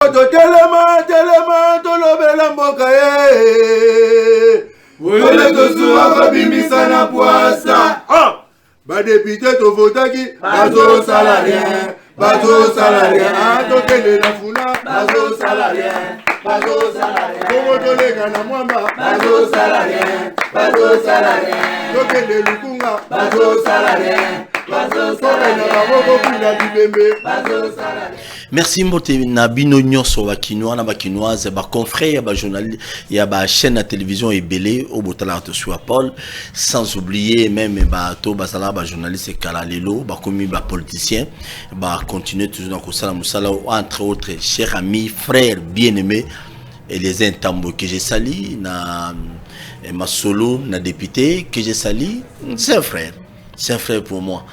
Telema, tolobela mboka Wole tosuwa kabimisa na poasa. Ba député to votaki, bazo salarien, bazo salarien. Tokele na funa, bazo salarien, bazo salarien. Komo tolega na mwamba, bazo salarien, bazo salarien. Tokele lukunga, bazo salarien. Merci Mbote Nabino Nyonso Bakinois na Bakinoise ba confrère ba journaliste ya ba chaîne à télévision ebélé au botala to sur Paul sans oublier même ba to basala ba journaliste kala lelo ba komi ba politicien ba continuer toujours dans kosala musala entre autres chers amis frères bien-aimés et les intambo que j'ai sali na ma solo na député que j'ai sali c'est un frère pour moi.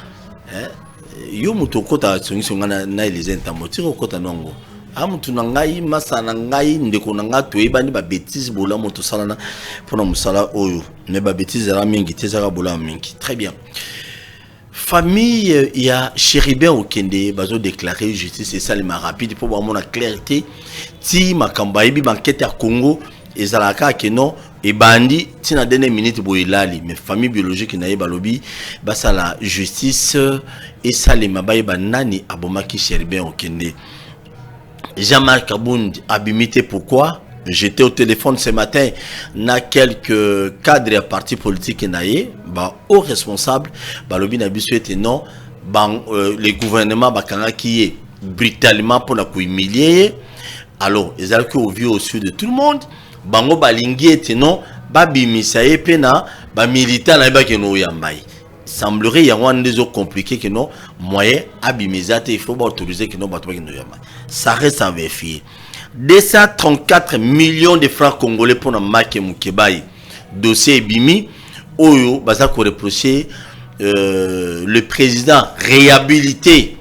Yo muto kota songisonga na les intambo tiro kota nongo amutu nangai masana ngai ndeko nanga to ebani ba bêtise bola moto salana pona musala oyo ne ba bêtise la mingi tezaka bola mingi. Très bien. Famille ya Chéribin Okende bazo déclarer justice et salima rapide pour voir mon clarté ti makamba ebi banquete ya Congo ezalaka ke non et bandi tina dernière minute boilali mais famille biologique na yeba lobi basa la justice et salima ba nani abomaki Chéribin Okende. Jean-Marc Abound abimité pourquoi j'étais au téléphone ce matin na quelques cadres et partis politiques naïe ba aux responsables ba lobi na biso était non ban les gouvernements bakanga qui est brutalement pour la humilier alors ils ont que au vu au sud de tout le monde bango balingi était non babimisa ye pena ba militant na ba ke no yambai semblerait y avoir des autres compliqués que non moyen abimisate il faut pas autoriser que non ba to ke no yambai ça reste à vérifier. 234 millions de francs congolais pour la marque Moukebaï. Dossier Bimi, Oyo, Baza ko reprocher le président réhabilité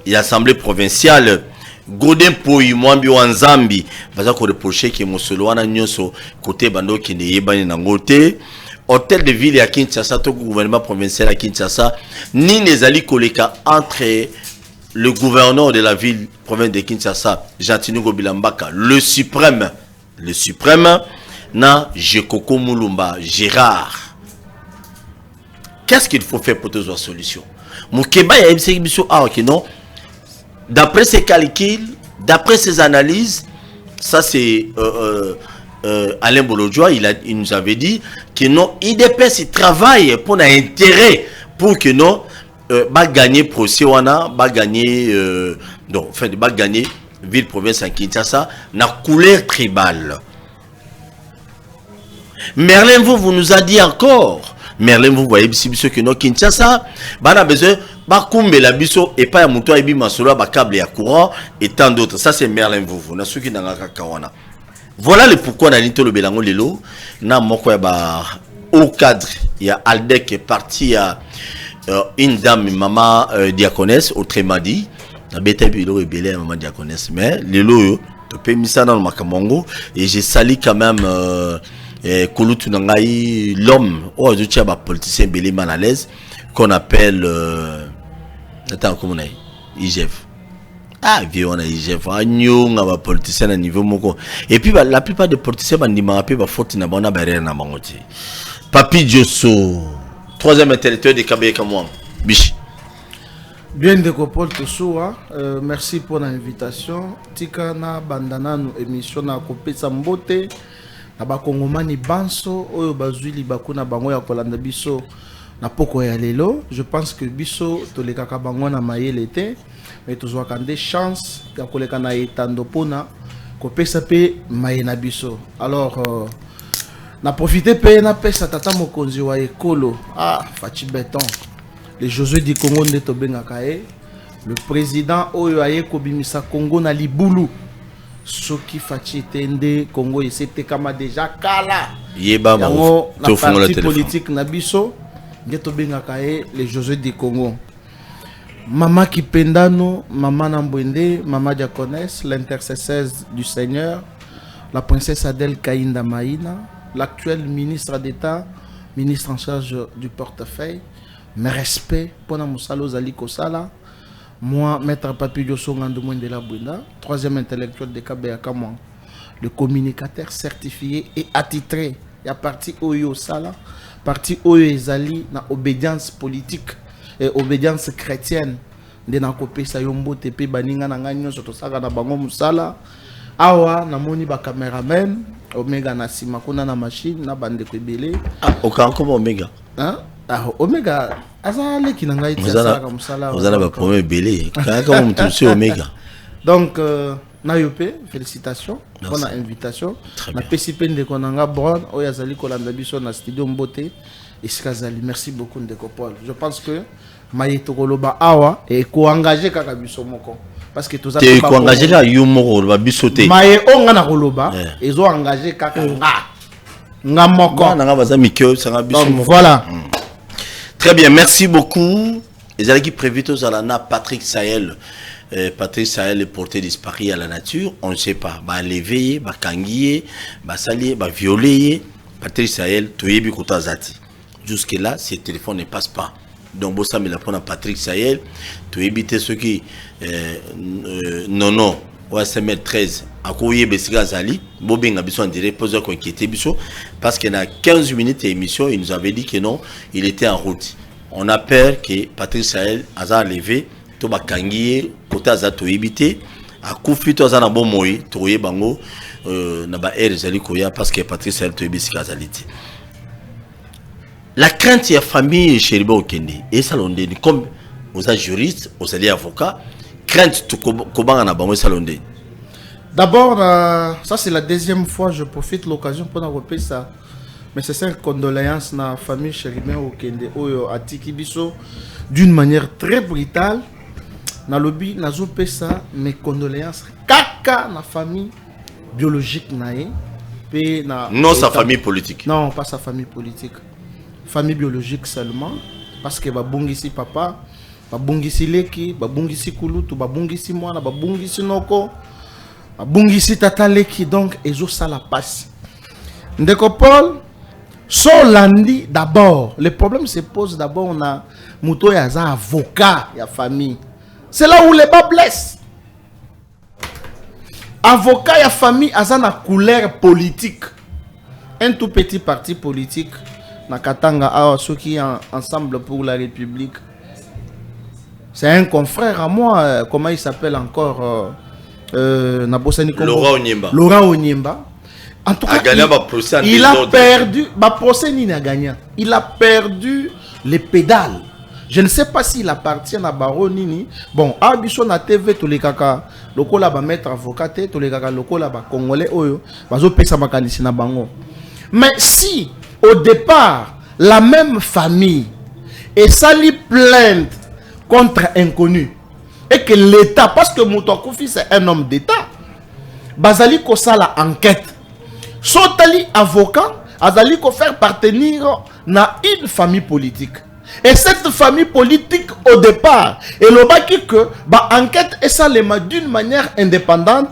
de l'Assemblée provinciale, Godin Poyi Mwambi Wanzambi, Baza ko reprocher que Mosolo wana nyonso côté bando qui ne yebani nangote. Hôtel de ville à Kinshasa, tout gouvernement provincial à Kinshasa, ni les alliés koleka entre le gouverneur de la ville, province de Kinshasa, Jantino Gobilambaka, le suprême, na Jekoko Mulumba, Gérard. Qu'est-ce qu'il faut faire pour trouver une solution? Moukeba ya ebisebisho non. D'après ses calculs, d'après ses analyses, ça c'est Alain Bolodjoa, il nous avait dit que non, IDPS il travaille pour un intérêt pour que non va gagner procès wana va gagner donc enfin va gagner ville province à Kinshasa na couleur tribale. Merlin vous nous a dit encore Merlin vous voyez biso que non Kinshasa bana besoin ba kumbela biso et pas ya muto ebi masolo ba câble ya courant et tant d'autres. Ça c'est Merlin vous na suki na kawana. Voilà le pourquoi na lito le belango lelo na moko ya ba au cadre il y a Aldec qui est parti à une dame, maman diaconesse, autrement dit, la bête est maman diaconesse, mais les lots, tu peux mis ça dans le Makamongo, et j'ai sali quand même Kolutu Nangai, l'homme, oh, je tiens à politicien belé mal à l'aise, qu'on appelle, attends, comment on a IGF. Ah, vieux, on a IGF, on a politicien à niveau moko. Et puis, la plupart des politiciens, on a dit, faute, on a barré na mangoti. Papi Diosso. Troisième intellectuel de Kabé Kamouam. Bichi. Bien de Paul Tosoua, merci pour l'invitation. Tika na bandana nous émission na kopé sambote na bakongomani banso oyo bazwili bakuna bango ya kolanda biso na poko ya lelo. Je pense que biso tolekaka bango na mayele te mais tozwa kande chance ya koleka na etando pona kopesa pe mayena biso. Alors na profité pe na pesa tata mokonzi wa ekolo Fachi Béton le Josué du Congo nde tobengaka ye le président oyo aye kobimisa Congo na libulu soki Fachi tende Congo esetekama déjà kala yeba na parti politique na biso nde tobengaka ye le Josué du Congo. Mama Kipendano, Mama Nambwende, Mama Diaconesse, l'intercesseuse du Seigneur, la princesse Adèle Kainda Maïna, l'actuel ministre d'État, ministre en charge du portefeuille, mes respects pour Moussalo Zali Kosala, Moi, Maître Papillo Songandoumouen de la Bouina, troisième intellectuel de Kabeyakama, le communicateur certifié et attitré. Il y a parti Oyo Sala, parti Oyo Ezali, na obédience politique et obédience chrétienne. De na kopé Sayombo Tepe Baninga na Nganyo, surtout ça, na Bango Moussala. Awa, na moni ba cameraman, Omega na Simakuna na machine, na bande Kwebele. Ah, comment Omega? Hein? Ah, Omega, azale qui n'a pas été comme ça là. Vous avez un premier belé. Comment vous touchez Omega? Donc, Nayopé, félicitations pour l'invitation. Na PCP de Konanga Brown, Oyazali Kolandabiso na studio Mbote, Iskazali. Merci beaucoup Ndeko Paul. Je pense que Maïto Koloba Awa est co-engagé Kakabiso Moko. Parce que tout ça. Tu es co-engagé là, Yumoro, le Babisoté. Maï Ongana Koloba, ils ont engagé Kakanga. Ngamoko. Voilà. Très bien, merci beaucoup. Les alliés qui prévus aux Alana, Patrick Sahel. Patrick Sahel est porté disparu à la nature, on ne sait pas. Bah lever, bah kangier, bah salier, bah violer. Patrick Sahel, toyebi kota zati. Jusque là, ces téléphones ne passent pas. Donc bon ça me l'apprend à Patrick Sahel. Toyebi te ceux qui non. OSM 13. À couiller Bessiga Zali, Bobing a besoin de reposer quoi qui était biso parce qu'il y a 15 minutes d'émission, il nous avait dit que non, il était en route. On a peur que Patrick Sahel a levé. Toba kangiye kota za to ibité a kufi to za na bon moyi to ye bango na ba air zali koya parce que Patrice Sahel to ibisika zaliti. La crainte ya famille Chériba Okende et salonde comme vous êtes juriste, vous êtes avocat, crainte to kobanga na bango salonde. D'abord ça c'est la deuxième fois je profite l'occasion pour repayer ça. Mais c'est une condoléance na famille Chériba Okende oyo atiki biso d'une manière très brutale. Na lobby nazo pesa mes condoléances kaka na famille biologique nae pe na non sa famille politique. Non, pas sa famille politique. Famille biologique seulement parce que ba bongisi papa, ba bongisi leki, ba bongisi kulutu, ba bongisi mwana, ba bongisi noko, ba bongisi tata leki donc ezo sala passe. Ndeko Paul so landi d'abord, le problème se pose d'abord on a muto ya za avocat ya famille. C'est là où les bas blessent. Avocat et famille ont une couleur politique. Un tout petit parti politique, na Katanga, ceux qui sont ensemble pour la République. C'est un confrère à moi, comment il s'appelle encore Laurent Onyemba. Laurent Onyemba. En tout cas, il a perdu. Il a perdu les pédales. Je ne sais pas s'il appartient à Baronini. Bon, Abisso na TV, tous les kaka, lokola ba mettre avocat, tous les kaka, lokola ba congolais, oyo, bazo pesa makanisi na bango. Mais si, au départ, la même famille et sali plainte contre inconnu, et que l'État, parce que Moutouakoufi c'est un homme d'État, bazali ko sala enquête. Sotali avocat, azali ko faire partenir na une famille politique. Et cette famille politique, au départ, elle a dit que bah enquête est ça d'une manière indépendante,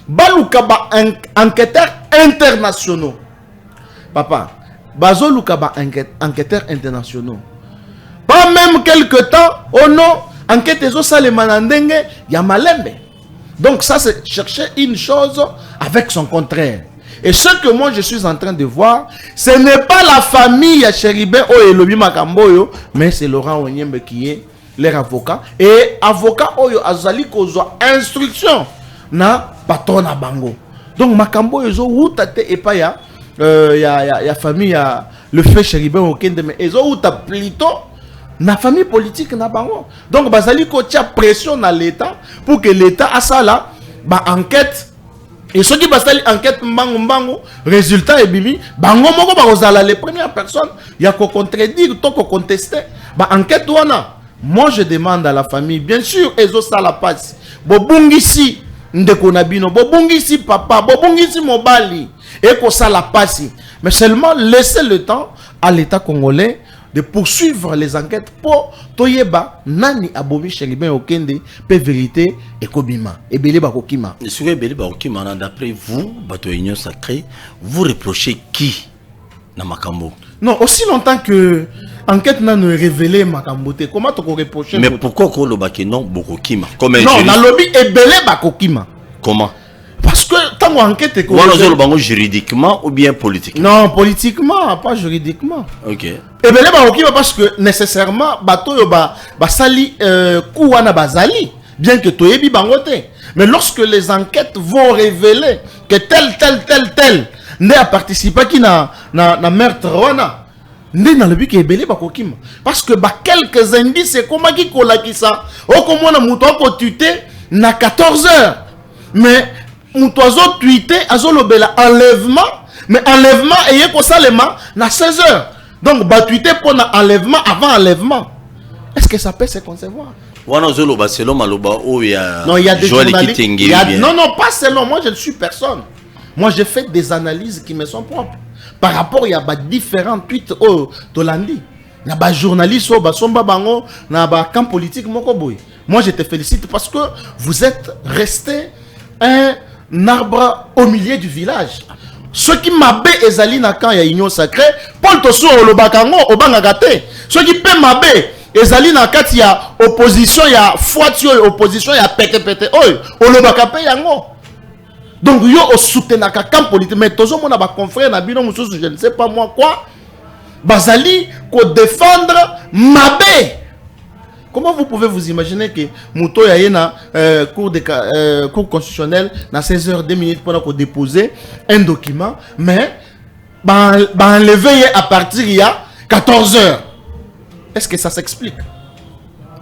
balouka ba enquêteurs internationaux. Papa, bazolouka ba enquêteurs internationaux. Pas même quelque temps, oh non, enquête est ça les manandenge, ya malembe. Donc ça c'est chercher une chose avec son contraire. Et ce que moi je suis en train de voir, ce n'est pas la famille à Chéribin ou Elobi Makamboyo, mais c'est Laurent Onyembe qui est leur avocat. Et avocat Oyo Azali Kozo instruction na patron na bango. Donc Makamboyo zo wutate et pas ya famille ya le fait Chéribin Okende mais ezo wuta plutôt na famille politique na bango. Donc bazali ko tia pression na l'État pour que l'État a ça là ba enquête. Et ceux qui passent l'enquête mbango, résultat est bibi, bango moko ba les premières personnes, il y a qu'on contredire, tout qu'on contester. Ba enquête wana. Moi je demande à la famille, bien sûr, ezo ça la passe. Bobungisi ndeko nabino, bobungisi papa, bobungisi mobali, et ko ça la passe. Mais seulement laisser le temps à l'État congolais de poursuivre les enquêtes pour toyeba nani abomi Chéribin Okende pe vérité et kobima et belé bakokima. Sur belé bakokima d'après vous bato union sacrée vous reprochez qui na makambo. Non, aussi longtemps que enquête n'a révélé makambo te, comment tu reprocher? Mais pourquoi ko lobaki non bokokima comme un non, juriste? na lobby est belé bakokima. Comment? Parce que tant enquête est juridiquement ou bien politiquement? Non, politiquement, pas juridiquement. OK. Et belé bakokima parce que nécessairement bato yo ba sali kuwana bazali bien que toyebi bangote. Mais lorsque les enquêtes vont révéler que tel ne a participé qui na meurtre wana, ne na le but que belé bakokima parce que ba quelques indices c'est comment qui kolakisa o comment na muto ko tuté na 14h mais muto azo tuité azo lobela enlèvement mais enlèvement ayé ko salema na 16h donc ba tuité pour na enlèvement avant enlèvement. Est-ce que ça peut se concevoir? Wana zolo ba selon maloba o ya non, il y a des journalistes. Non, pas selon moi, je ne suis personne. Moi, j'ai fait des analyses qui me sont propres. Par rapport, il y a différents tweets au Tolandi. Il y a des journalistes au Basomba Bango, il y a des camps politiques. Moi, je te félicite parce que vous êtes resté un arbre au milieu du village. Ceux qui m'abbé ezali na quand il y a union sacrée, Paul Tosso le bakango au bangagate. Ceux qui paient m'abbé ezali na quand il y a opposition, il y a foitio opposition, il y a pete oh le bakape yango. Donc yo au soutenir camp politique mais toujours mon confrère na bino mususu je ne sais pas moi quoi bazali ko défendre m'abbé. Comment vous pouvez vous imaginer que Mouto y a cour constitutionnel na 16h02 pour déposer un document mais enlever à partir il y a 14h. Est-ce que ça s'explique?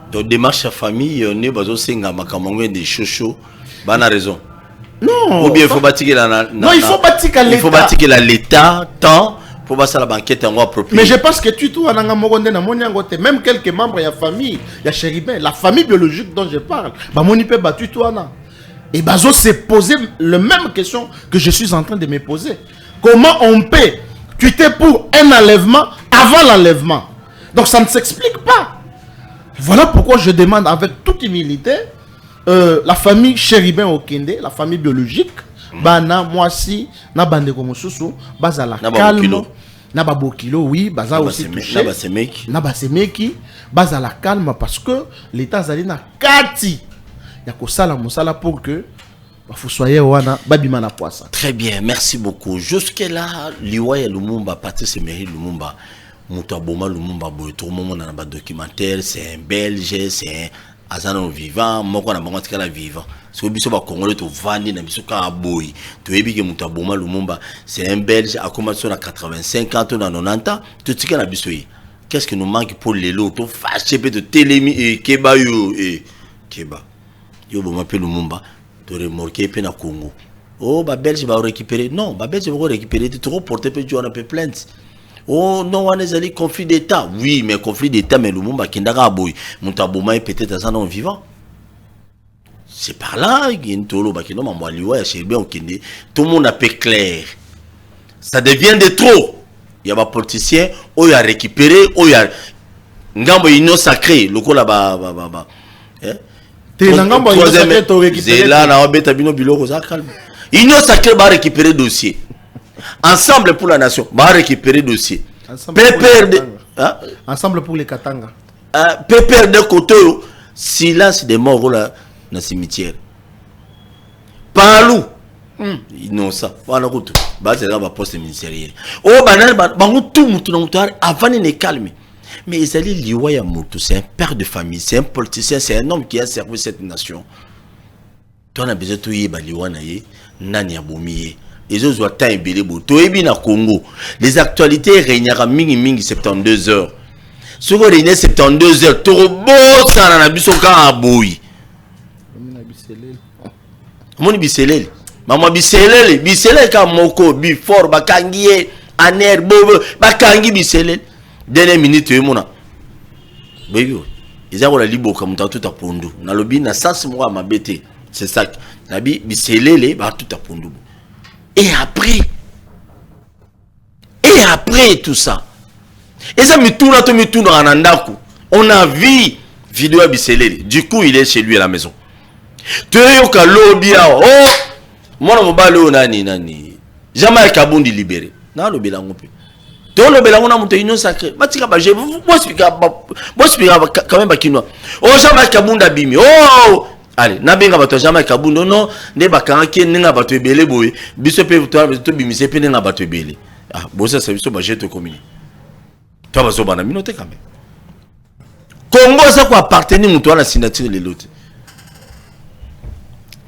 Donc démarche à famille on est bazo senga makamango des chocho bana raison. Non. Ou bien il faut bâtir non, il faut bâtir l'État. Il faut bâtir l'État tant pour passer la banquette en approprié. Mais je pense que tu tout même quelques membres de la famille, il y a Chéribin, la famille biologique dont je parle, battu tout et Bazo s'est posé la même question que je suis en train de me poser. Comment on peut tuer pour un enlèvement avant l'enlèvement? Donc ça ne s'explique pas. Voilà pourquoi je demande avec toute humilité la famille Chéribin Okende, la famille biologique, bana mwasi na bande ko mususu bazala calme na babokilo oui baza aussi touché na basemeki bazala calme parce que l'état zali na kati ya ko sala musala pour que bafusoye wana babima na poisa. Très bien, merci beaucoup. Jusque là liwa ya Lumumba parti se mairie Lumumba muto boma Lumumba boy tout le monde na ba documentaire, c'est un belge, c'est un azano vivant moko na bango tikala vivant. So biso ba congolais to vandi na biso ka boy to yebi ke muto boma Lumumba c'est un belge a commencé à 85 ans to na 90 ans to tikala biso yi. Qu'est-ce qui nous manque pour les lots to fâché pe de télémi et keba yo et keba yo boma pe Lumumba to remorquer pe na Congo. Oh ba belge va récupérer non ba belge va récupérer tu trop porter pe tu on a peu plainte. Oh non, on est allé conflit d'État. Oui, mais conflit d'État, mais Lumumba qui n'a pas boy. Montaboma est peut-être à ça non vivant. C'est par là qu'il y a une tolo qui non m'a lié chez bien tout le monde a peu clair. Ça devient de trop. Il y a des politiciens, il y a récupéré, il y a ngambo union sacrée, le là bas. T'es ngambo union sacrée to récupérer. C'est là na obeta bino biloko ça calme. Union sacrée va récupérer dossier. Ensemble pour la nation, va récupérer dossier. Ensemble pour les Katanga. Pépère de côté, silence des morts là dans le cimetière. Parlou. Non ça. Voilà tout. Bah c'est là va poste ministériel. Oh banal bango tout mutu na mutu avant ne calme. Mais Ezali Liwa ya mutu, c'est un père de famille, c'est un politicien, c'est un homme qui a servi cette nation. Toi on a besoin de yeba Liwa na ye nani abomiye. Les autres ont tant ébélé beau. Toebi na Congo. Les actualités régnera mingi 72 heures. Ce qu'on régnait 72 heures. Toro beau ça na biso ka aboyi. Moni biselel. Maman biselel ka moko bi fort bakangiye aner bobo bakangi biselel. Dernière minute mona. Boyo. Ils ont la libo comme tout à pondu. Na lobi na sens moi ma bête. C'est ça. Nabi biselel ba tout à pondu. Et après tout ça, et ça me tourne en andaku. On a vu vidéo à Bisselé. Du coup, il est chez lui à la maison. Tu es au Kalobia. Oh, moi, on va aller nani. Jamais Kabundi libéré. Non, le bilan. to le belango na muto union sacré batika ba je moi expliquer quand même ba kinois oh jamais kabunda bimi oh allez na benga bato jamais kabundo non ne bakanga ki ninga bato ebele boy biso pe to bimise pe ninga bato ebele ah bosa ça biso ba je te commune toi baso bana minote quand même Congo ça quoi appartenir muto à la signature les lots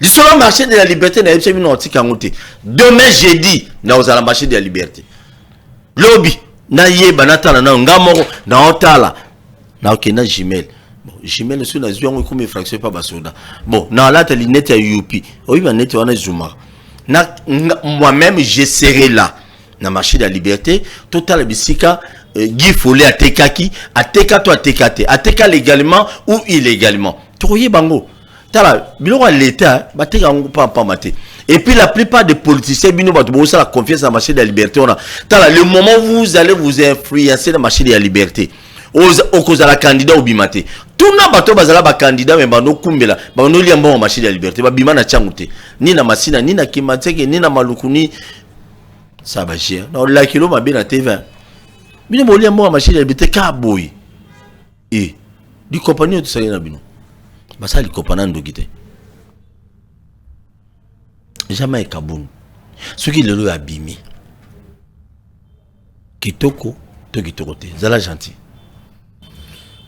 l'histoire marché de la liberté na yebse bino otika ngote demain jeudi na ozala marché de la liberté lobby na yeba na tala na ngamoko na otala na okena Gmail bon Gmail sur na zwango comme fraction pas basoda bon na la tali net ya UP oui ba net wana zuma na moi-même je serai là na marché de la liberté total bisika Guy Follet atekaki ateka to atekate ateka légalement ou illégalement toye bango tala biloko à l'état bateka pas maté et puis la plupart des politiciens bino bato bo la confiance dans marché de la liberté on a tala le moment où vous allez vous influencer dans marché de la liberté au cause de la candidat au bimate tout na bato bazala ba candidat mais bano kumbela bano liambo marché de la liberté ba bimana changoute ni na masina ni na kimateke ni na malukuni ça va chier non la kilo ma bien à TV bino bo liambo marché de la liberté ka boy et du compagnie de ça na bino basa li kopana ndokite jamais kabun ce qui le abimi kitoko to kitoko te zala gentil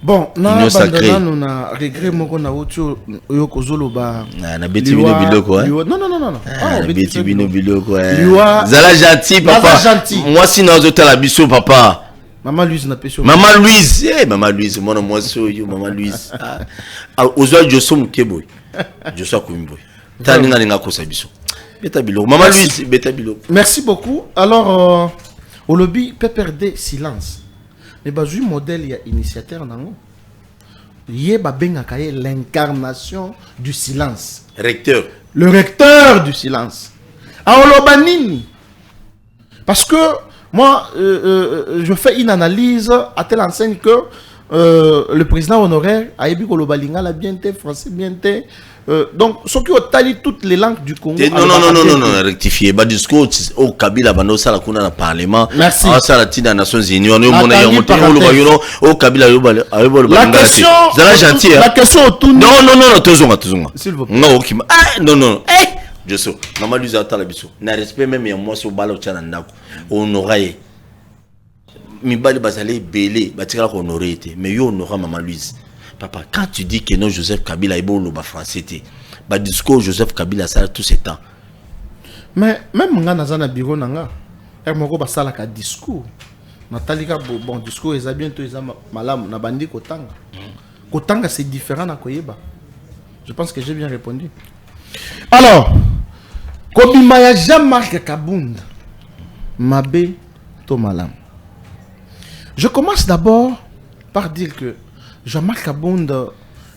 bon na bandana na regret moko na ocho yo kozolo ba na beti bino biloko non ah beti bino biloko zala gentil papa moi sinon ozotala biso papa Maman Louise n'a pas sur Maman Louise, Maman Louise, moi soy Maman Louise. Ozo Josso Mukeboy. Josso Kumboy. Taninga ninga kosabiso. Beta bilo. Maman Louise, beta bilo. Merci beaucoup. Alors au lobby peut perdre silence. Mais bazui modèle ya initiateur nango. Yé ba benga kaye l'incarnation du silence. Recteur. Le recteur du silence. Aolobanini. Parce que moi, je fais une analyse à telle enseigne que le président honoraire a ébu Kolobalinga la bienté, français bienté. Donc, ce qui ont toutes les langues du Congo. Non, rectifier. Bah, discours au Kabila, bah, ça la kuna na parlement. Merci. Ah, ça la tina Nations Unies. On est au monde au Kabila, la question. C'est la gentille. La question autour. Non, toujours. S'il vous plaît. Non, ok. Non. Je sais. Maman lui a la biso. Na respect même ya moi so balo tchana ndako. Honoraye. Mi bali bazale belé, batika ko honoré té. Mais yo honora Maman Louise. Papa, quand tu dis que non Joseph Kabila est bon le ba français té. Ba discours Joseph Kabila ça tout ce temps. Mais même nga nazana bureau nanga. Er moko ba sala ka discours. Natalika bon discours eza bientôt eza malamu na bandi kotanga. Kotanga c'est différent na koyeba. Je pense que j'ai bien répondu. Alors, Kobimaya Jean-Marc Kabunda, Mabé Tomalam. Je commence d'abord par dire que Jean-Marc Kabunda,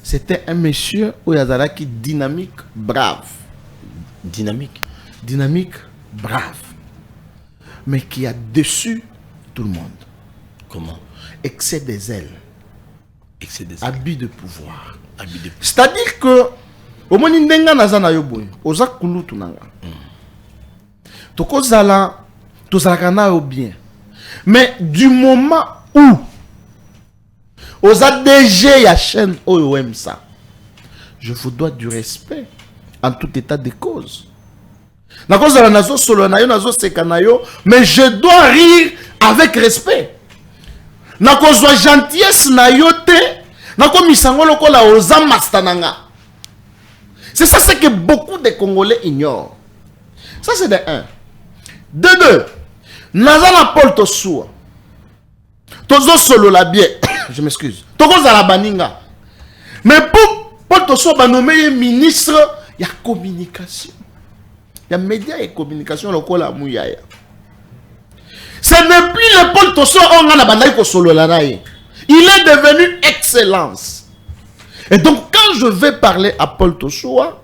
c'était un monsieur Oyazaraki dynamique, brave. Dynamique, brave. Mais qui a déçu tout le monde. Comment? Excès des ailes. Abus de pouvoir. C'est-à-dire que au moins ndenga nazana yoboy oza kulutu nanga tokozala tozalaka yo bien mais du moment où oza DG ya chaîne OMSA je vous dois du respect en tout état de cause nakozala nazo solo na yo nazo seka na yo mais je dois rire avec respect nakozwa gentillesse na yo te nakomisango lokola oza master nanga. C'est ça ce que beaucoup de Congolais ignorent. Ça c'est de 1. De 2. Nazana Paul Tosoua. Tozo solo la bien. Je m'excuse. Togo la baninga. Mais pour Paul Tosoua ba nommé ministre, il y a communication. Il y a médias et communication lokola mouyaya. Ce n'est plus le Paul Tosoua on a bandai ko solo la naïe. Il est devenu excellence. Et donc, quand je vais parler à Paul Tosoua,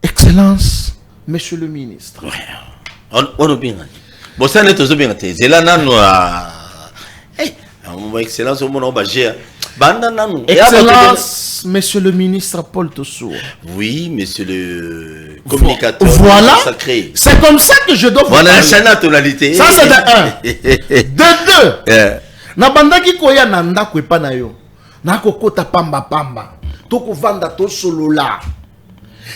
Excellence, Monsieur le ministre. On a bien. Bon, ça n'est pas bien. C'est là, non. Excellence, au monde, on va gérer. Excellence, d'audience, monsieur le ministre Paul Tossoua. Oui, monsieur le communicateur. Voilà. Sacré. C'est comme ça que je dois vous Voilà la parler. chaîne à tonalité. Ça, c'est de un. De deux. Nabandaki koya nanda kwepa na yo. Nako kota pamba pamba. Toko vanda to solola.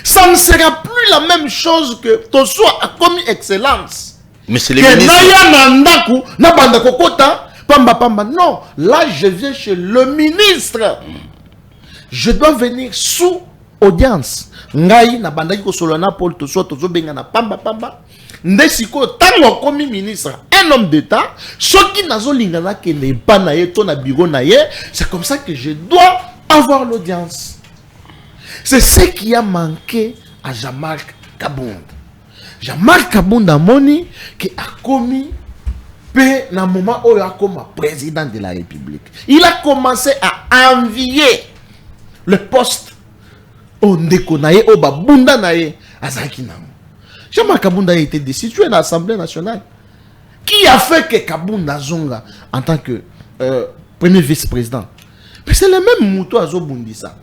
Ça ne sera plus la même chose que Tossoua a commis excellence. Mais c'est le Que ministre. naya nandaku nabanda kokota pamba pamba. Non, là je viens chez le ministre. Je dois venir sous audience. Ngai nabandaki ko solana Paul Tossoua tozo benga na pamba pamba. Ndesiko tango komi ministre, un homme d'état, ce qui nazo lingana ke ne pas na ye to na bureau na ye, c'est comme ça que je dois avoir l'audience. C'est ce qui a manqué à Jean-Marc Kabound. Jean-Marc Kabound a moni qui a commis pe na moment où il a comme président de la République. Il a commencé à envier le poste au Ndekonaye, au Babunda naye, à Zakinam. Jean-Marc Kabound a été destitué dans l'Assemblée nationale. Qui a fait que Kabound Zonga en tant que premier vice-président? Mais c'est le même mouton à Zobundisa.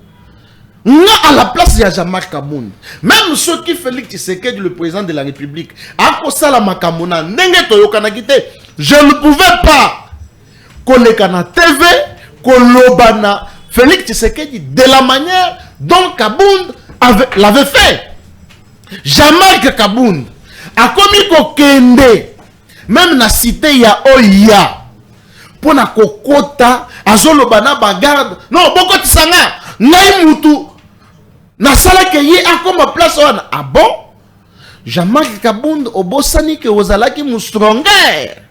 À la place de Jean-Marc Kabound, même ceux qui Félix Tshisekedi, le président de la République, a posé la Makamona, je ne pouvais pas connaître na TV, Kolobana, Félix Tshisekedi, de la manière dont Kabound l'avait fait. Jean-Marc Kabound a commis kokende, même na cité ya Oya, pour na kokota, azolobana bagarde, non, boko tisanga, ngai mutu, na sala ke ye a comme place wana. Ah bon? Jean-Marc Kabound obosani ke ozalaki mustronger.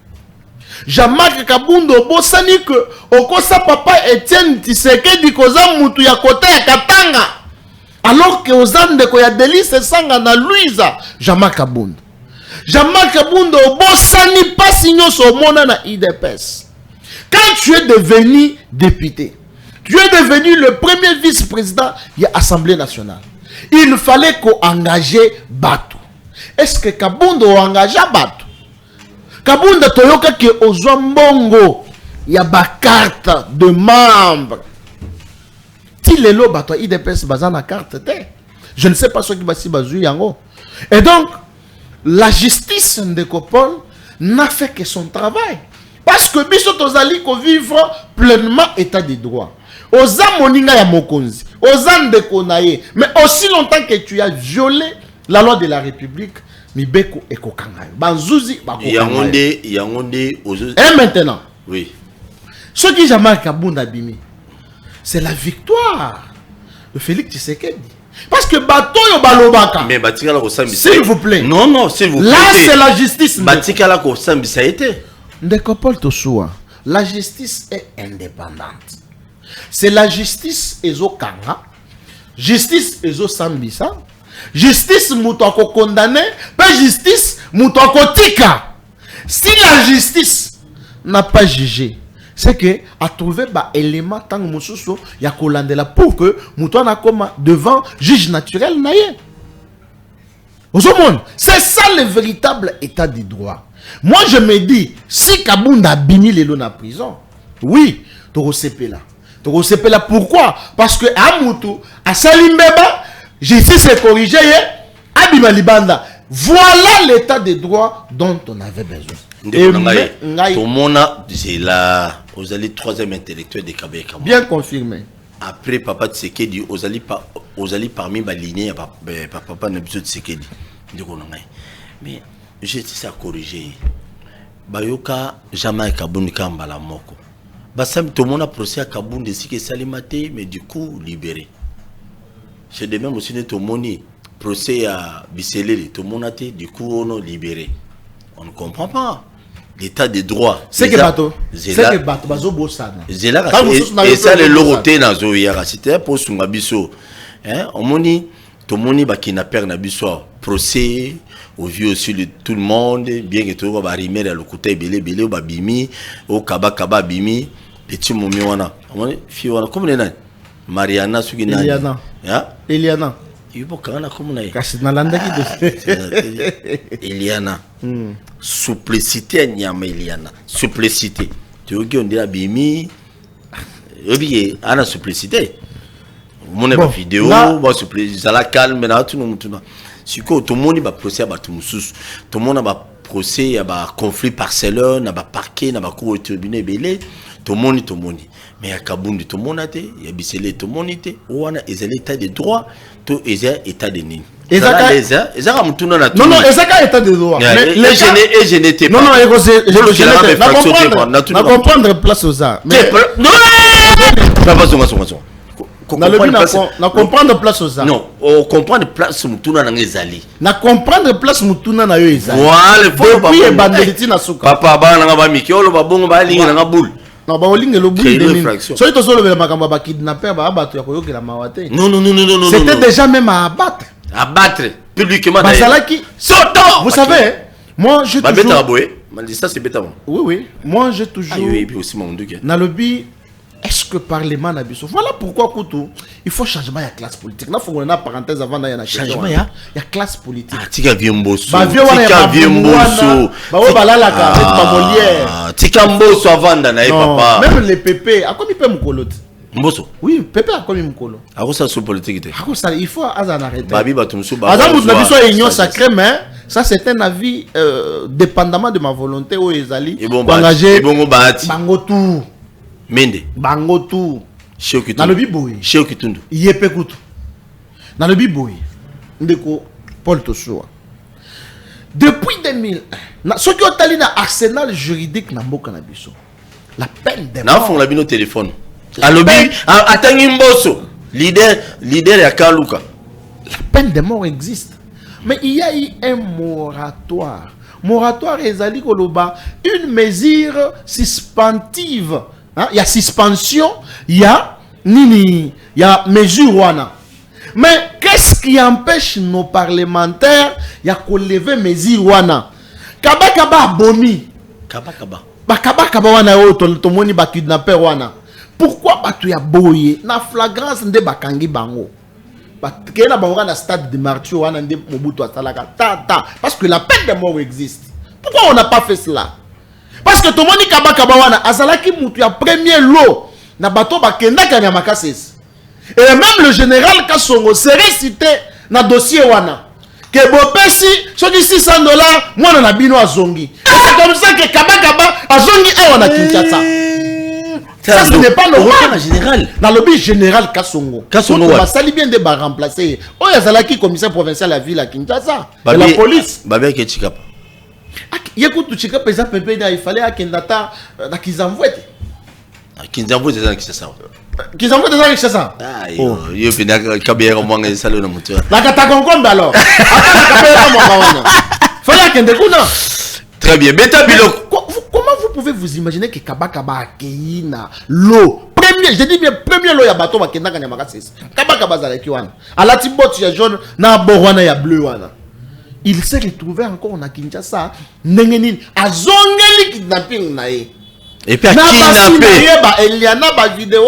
Jean-Marc Kabound obosani ke okosa papa Etienne Tshisekedi koza mutu ya kota ya Katanga. Alors que aux Andes ko ya Delice sanga na Louisa. Jean-Marc Kabound. Jean-Marc Kabound obosani pas signo so mona na IDPS. Quand tu es devenu député, tu es devenu le premier vice-président de l'Assemblée nationale. Il fallait qu'on engage Batou. Est-ce que Kabound a engagé Batou? Kabound Toyoka qui est aux Zombongo, il y a ba carte de membre. Si les lots Batou IDPS bazana carte, je ne sais pas ce qui va s'y baser yango. Et donc, la justice de Copol n'a fait que son travail. Parce que Bissot Ozali ko vivre pleinement état de droit. Oza moninga ya mokonzi, oza ndeko naye, mais aussi longtemps que tu as violé la loi de la République, mibeko ekokanga. Banzuzi bakokanga. Yangonde Et maintenant, oui. Ce qui Jean-Marc Kabound a bimi, c'est la victoire de Félix Tshisekedi. Parce que Batoyo Balobaka. Mais Batikala Kosambi. S'il vous plaît. Non, s'il vous plaît. Là, c'est la justice. Batikala Kosambi, ça a été. Ndeko Paul Tossoua, la justice est indépendante. C'est la justice Ezo Kanga, justice Ezo Sambisa, justice Moutoko condamné, pas justice Moutoko tika. Si la justice n'a pas jugé, c'est que a trouvé un élément tant que il y a Kolandela pour que Mouton a comme devant juge naturel naïe. C'est ça le véritable état du droit. Moi je me dis, si Kabound a bini les lois en prison, oui, tu là. Pourquoi? Parce que à Moutou, à Salimbeba, justice est corrigée, à Bimalibanda. Voilà l'état de droit dont on avait besoin. Tout le monde, c'est là, vous allez troisième intellectuel de Kabeka. Bien confirmé. Après Papa Tshisekedi, vous allez parmi ma lignée, Papa Nebzo Tshisekedi. Mais justice a corrigé. Bayoka, jamais Kabound Kambala Moko. Bassam, tout le monde a procès à Kabound de Sike Salimate, mais du coup, libéré. C'est de même aussi, tout le monde procès à Bisselé, tout le monde a été, du coup, on a libéré. On ne comprend pas. L'état de droit. C'est que bateau. C'est que bateau. Bazo bossana. Et ça, le loroté dans Zoyara. C'était pour Sungabiso. On m'a dit, tout le monde qui n'a pas de procès, au vu aussi de tout le monde, bien que tout le monde va arriver à l'côté belé, au babimi, au kaba bimi, petit momi wana. On m'a dit, fille wana, comment on est Mariana Sugina. Eliana. Il faut qu'on a comme on Eliana. Supplicité, Nyama Eliana. Supplicité. Tu veux qu'on dise Bimi. Ana supplicité. Mon Bon, vidéo, là- bon s'il vous plaît, ça la calme là tout le monde. Si quoi tout le monde va procès à Batumoussous, tout le monde va procès à ba conflit parcelleur, na ba parquet, na ba cour au tribunal belé, tout le monde. Mais à Kabundi tout le monde a été, il y a Bissele tout le monde était, ou on a état de droit, tout état de nini. Ezaka- Ezaka mutuna na tout. Non, Ezaka état de droit. Mais Mais je n'étais pas. Non, Na comprendre place aux arts. Mais non, na comprendre place aux arts. non, on comprend de place mutuna na ngezali. Na comprendre place mutuna na yo ezali. Voilà, Depuis ebandeli na suka. papa bana nga ba mikolo ba bongo ba linga nga boule. Na ba olinga lo Créer boule une de infraction. nini. So ito solo bela makambo ba kidnapper ba bato ya koyokela mawate. Non. C'était déjà même à abattre. Abattre publiquement. Bazalaki. Soto. Vous savez, moi j'ai Ba beta toujours. boye. Mais ça c'est beta bon. Oui. Moi j'ai toujours. Ah oui, puis aussi mon duc. Na lobby. Est-ce que parlement na biso? Voilà pourquoi Koutou, il faut changement ya classe politique. Na faut na parenthèse avant na ya na Changement ya classe politique. Ah, tika viemboso. Ba vieux wana ya viemboso. Ba o balala ka avec ba Molière. Tika mboso avanda na papa. Même les pépé, a komi pe mukolo. Mboso. Oui, pépé a komi mukolo. Ako ça sur politique té. Ako ça il faut azan arrêter. Babi batumsu ba. Azan na biso union sacrée mais ça c'est un avis dépendamment de ma volonté ou ezali engager bongo baati. Bango tout. Mende. Bango tout. Cheo Kitundu. Na lobi boy. Cheo Kitundu. Yepe kutu. Na lobi boy. Ndeko Paul Tossoa. Depuis 2000, ce qui a tali na arsenal juridique na mboka na biso. La peine de mort. Na fond la bino téléphone. Alobi atangi mboso. Leader ya Kaluka. La peine de mort existe. Mais il y a eu un moratoire. Moratoire ezali koloba une mesure suspensive. Il y a suspension, il y a nini, il y a mesure wana. Mais qu'est-ce qui empêche nos parlementaires il y a qu'on lever mesure wana? Kaba bomi. Kaba wana yo to moni ba kidnapper wana. Pourquoi ba tu ya boye na flagrance nde bakangi bango? Kena ba na stade de martyr wana nde Mobutu asalaka ta parce que la peine de mort existe. Pourquoi on n'a pas fait cela? Parce que tout le monde kaba wana azalaki mutu ya premier lot na bato bakenda kanya makases. Et même le général Kassongo serait cité na dossier wana. Que bopesi soki $600 mwana na bino azongi. C'est comme ça que kaba azongi e wana Kinshasa. Ça ce n'est pas normal. Général. Dans le but général Kassongo. Kassongo va sali bien de ba remplacer. Oh yazalaki commissaire provincial à la ville à Kinshasa. De la police. Babé ke chikapa. Yekutu chika pesa pepe il fallait akendata na Kizamvwete. Kizamvwete c'est ça qui ça. Kizamvwete c'est ça. Ah yo pena kabiyera mwanga salo na mutu. La katakonkombe alors. Kabiyera mwanga wana. Fallait akende kuna. Très bien. Beta biloko. Comment vous pouvez vous imaginer que Kabaka accueilli na l'eau premier, je dis bien premier lot ya bateau bakenda kanya makasese. Kabaka bazalaki wana. Ala tibot ya jaune na borwana ya bleu wana. Il s'est retrouvé encore na Kinshasa ndengenini azongeli kidnapping na ye. Et puis à kidnapper ba Eliana ba vidéo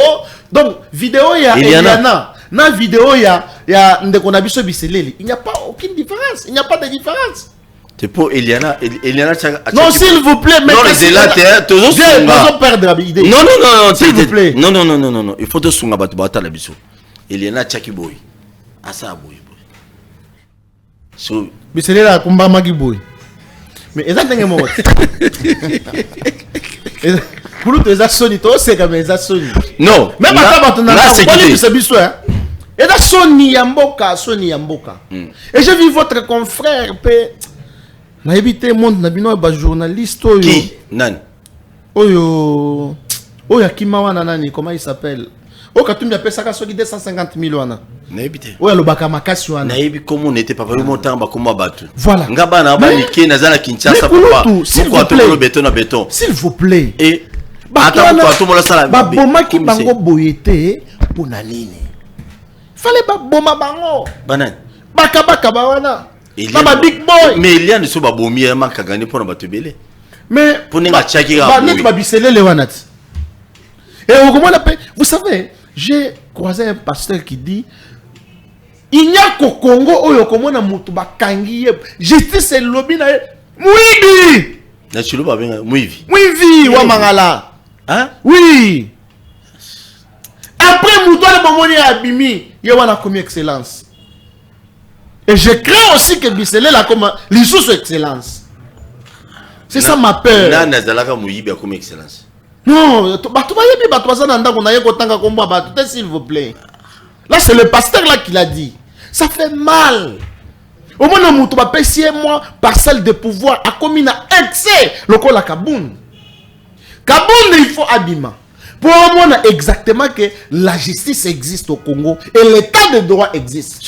donc vidéo ya Eliana na vidéo ya ndeko na biso biseleli. Il n'y a pas aucune différence, il n'y a pas de différence. C'est pour Eliana non s'il vous plaît mais non c'est là toujours perdre l'idée. Non s'il vous plaît. Non il faut te sunga batu bata la biso. Eliana chaki boy. Asa boy. So biseleli la kumba magi boy. Mais ezatenge mo. Pour nous eza soni to c'est comme eza soni. Non. Même pas batu na police c'est biso hein. Eza soni ya mboka. Et je vis votre confrère pe na évité monde na bino ba journaliste oyo. Qui? Nani? Oyo Akima wana nani comment il s'appelle? Katumbi apesaka soki 250 000 wana. Na évité. Lobaka makasi wana. Na ébi comment on n'était pas vraiment tamba comme batu. Voilà. Ngaba na ba liké na zala Kinshasa papa. Pourquoi tout le béton? S'il vous plaît. Et attends tout la sala. Ba bomaki bango boyete pona nini? Fallait ba boma bango. Banane. Baka wana. Ba big boy. Mais il y a ne so ba bomi ma ka gagner pour na batubele. Mais pour ninga chaki ga. Ba net ba biselele wana. Et au comment l'appelle? Vous savez, j'ai croisé un pasteur qui dit il n'y a qu'au Congo oyo komona mutu bakangi justice et lobby na muibi. Na chilo ba benga muivi. Muivi wa mangala. Hein? Oui. après Moutoua le Bomoni Abimi, il y a comme excellence. Et je crains aussi que Bissele la comme l'issue excellence. C'est ça ma peur. Na nazalaka muyibi comme excellence. Non, tu vas y aller, tu vas qu'on a autant combat, s'il vous plaît. Là, c'est le pasteur là qui l'a dit. Ça fait mal. Au moins, on va payer moi parcelle de pouvoir à commis un excès. Le col à Kaboun. Kaboun, il faut abîmer. Pour moi, exactement que la justice existe au Congo et l'état de droit existe.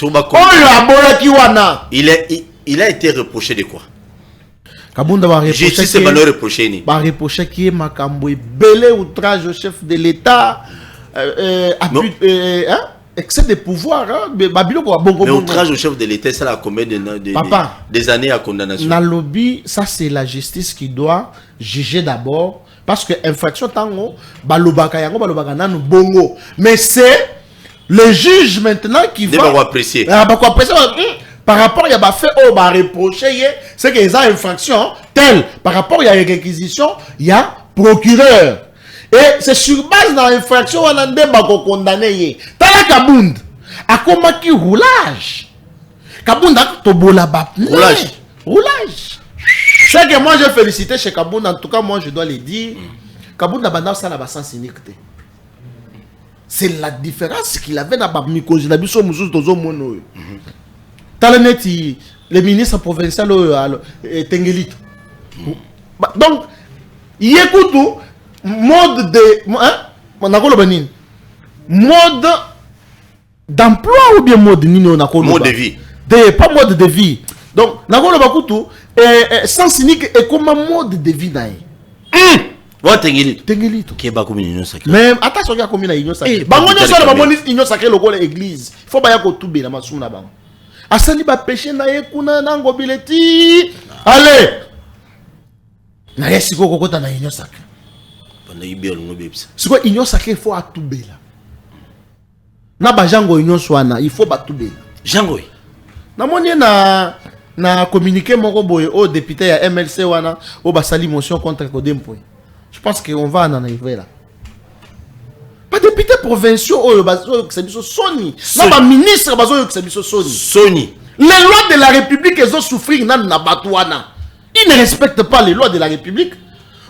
Il a été reproché de quoi? Kaboun d'avoir reproché. Justice est mal reproché. Bah reproché qui est Makambo belé outrage au chef de l'État, excès de pouvoir. Mais outrage au chef de l'État, ça a combien des années à condamnation? Dans le lobby, ça c'est la justice qui doit juger d'abord. Parce que infraction tango, balobaka yango balobaka nanu bongo. Mais c'est le juge maintenant qui va apprécier. Par rapport à fait au ba reprocher, c'est que les infractions telles par rapport à une réquisition, il y a procureur. Et c'est sur base de l'infraction on a des bako condamné. Tala Kabound a comment qui roulage. Kabound a tobola ba roulage. C'est que moi j'ai félicité chez Kabound, en tout cas moi je dois le dire. Kabound a bandé ça la sens unique. C'est la différence qu'il avait dans la mycose, la biso musu tozo mono. Taleneti le ministre provincial Tengelit. Donc il écoute mode de mode d'emploi ou bien mode de vie. Pas mode de vie. Donc nakolo bakutu sens unique et comme mode de vie nae. Tengelit. Qui est pas comme union sacrée. Mais attention à combien union sacrée. Bangonyo ça la bangonyo union sacrée logo l'église. Il faut baya ko tube na masuna bango. Asali ba péché na yekuna nango bileti. Allez. Na yesiko kokota na union sacrée. C'est quoi union sacrée il faut atubela. Na ba jango union swana il faut batubela. Jango. Na moni na communiqué moko boye au député ya MLC wana au basali motion contre Kodempo. Je pense qu'on va en arriver là. Pas député provinciaux au bazo c'est biso Sony. Na ba ministre bazo c'est biso Sony. Les lois de la République elles ont souffrir na batouana. Ils ne respectent pas les lois de la République.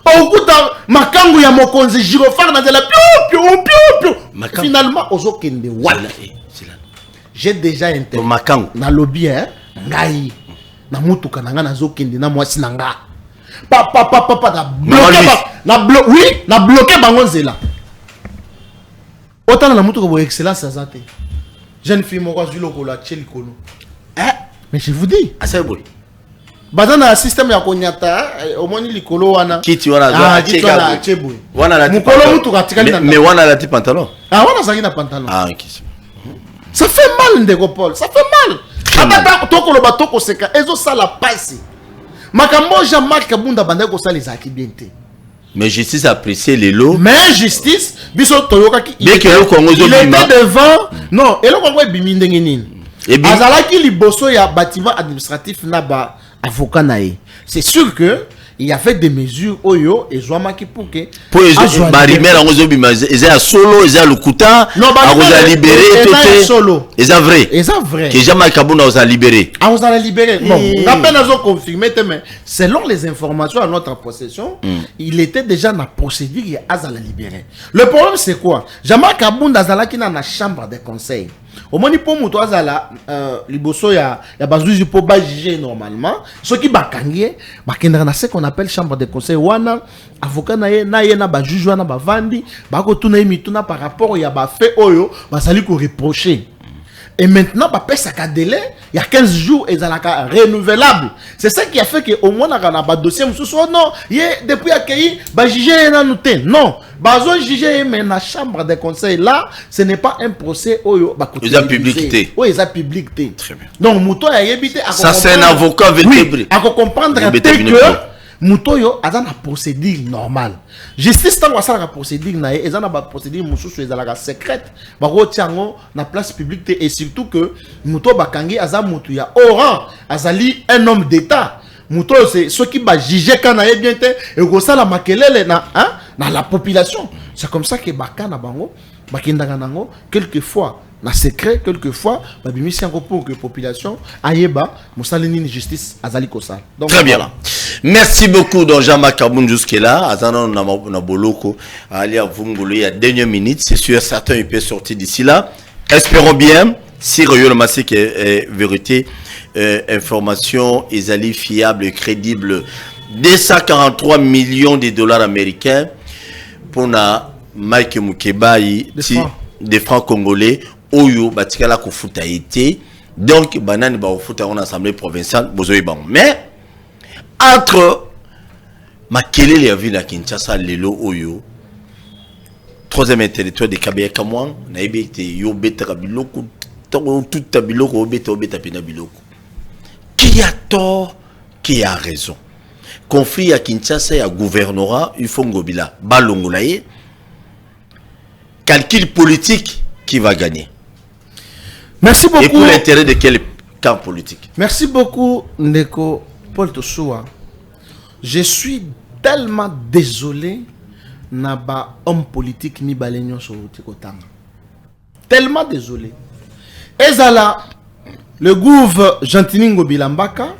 Au bout d'un makangu ya mokonzi girofar na de la pio. Finalement ozo kende wala. J'ai déjà interviewé na lobby ngai na mutuka nanga nazo kende na mwasi nanga. Papa na bloqué bango nzela. Autant na mutuka bo excellence azate. Jeune fille moko azwi lokolo acheli kolo. Mais je vous dis, c'est bon. Bazana un système ya konyata au moins likolo wana. Kiti wana achebo. Wana la mukolo mutuka tikali na. Mais wana la pantalon. Wana zaki na pantalon. OK. Ça fait mal Ndeko Paul, ça fait mal. Ata tokolo batoko seka ezo sala passe. Makambo Jean-Marc Kabunda banda ko sala ezaki bien te. Mais justice a apprécié les lots. Mais justice biso toyoka ki il était devant. Non, et le Congo bimi ndenge nini. Azalaki liboso ya bâtiment administratif na ba avocat nae. C'est sûr que il y avait des mesures oyo et zoamaki pour que pour barimela ngozo bima eza solo eza lukuta a libéré tout solo eza vrai que jamais Kabunda a libéré on a libéré bon rappel azo confirmé mais selon les informations à notre possession il était déjà dans la procédure et azala libéré. Le problème c'est quoi? Jamais Kabunda azalaki na chambre de conseil. Au moins pour muto azala liboso ya bazuzi po ba juger normalement ce qui bakangie bakendra na ce qu'on appelle chambre de conseil wana avocat na ye na ba juge wana ba vandi ba ko tuna mituna par rapport ya ba fait oyo ba sali ko reprocher. Et maintenant ba pesa ka délai il y a 15 jours et zalaka renouvelable. C'est ça qui a fait que au moins na ba dossier mususu non depuis accueilli ba juger na nouté non bazo juger mais na chambre de conseil là ce n'est pas un procès oyo ba ils ont publicité. Oui, ils ont publicité. Très bien. Donc muto ya yebité ça c'est un avocat vertébré. À comprendre que muto yo a une procédure normale. Justice tant ça la procédure na et na ba procédure mususu ezalaka secrète ba ko tiango na place publique et surtout que muto bakangi aza mutu ya oran azali un homme d'état. Muto c'est ce qui va juger quand na bien te et ko sala makelele na la population. C'est comme ça que bakana bango bakendaka nango quelquefois na secret, quelquefois babimisi encore pour que population ayeba mosala nini justice azali kosala. Donc très bien. Merci beaucoup donc Jean-Marc Kaboun jusque là. Attendons na boloko aller à Vungulu il y a dernière minute, c'est sûr certain il peut sortir d'ici là. Espérons bien si Royal Massik est vérité information ezali fiable et crédible 243 millions de dollars américains pour na Mike Mukebai des francs congolais oyo batikala ko futa été donc banane ba futa en assemblée provinciale bozoyi bango mais entre makelele ya ville à Kinshasa lelo oyo troisième territoire de Kabeya Kamwang na ebete yo beta biloko tout biloko beta pena biloko qui a tort qui a raison conflit à Kinshasa ya gouvernorat il faut ngobila balongolaye calcul politique qui va gagner. Merci beaucoup. Et pour l'intérêt de quel camp politique? Merci beaucoup, Ndeko Paul Tossoua. Je suis tellement désolé naba homme politique ni balenyo sur Tikotanga. Tellement désolé. Ezala le gouv Jantiningo Bilambaka.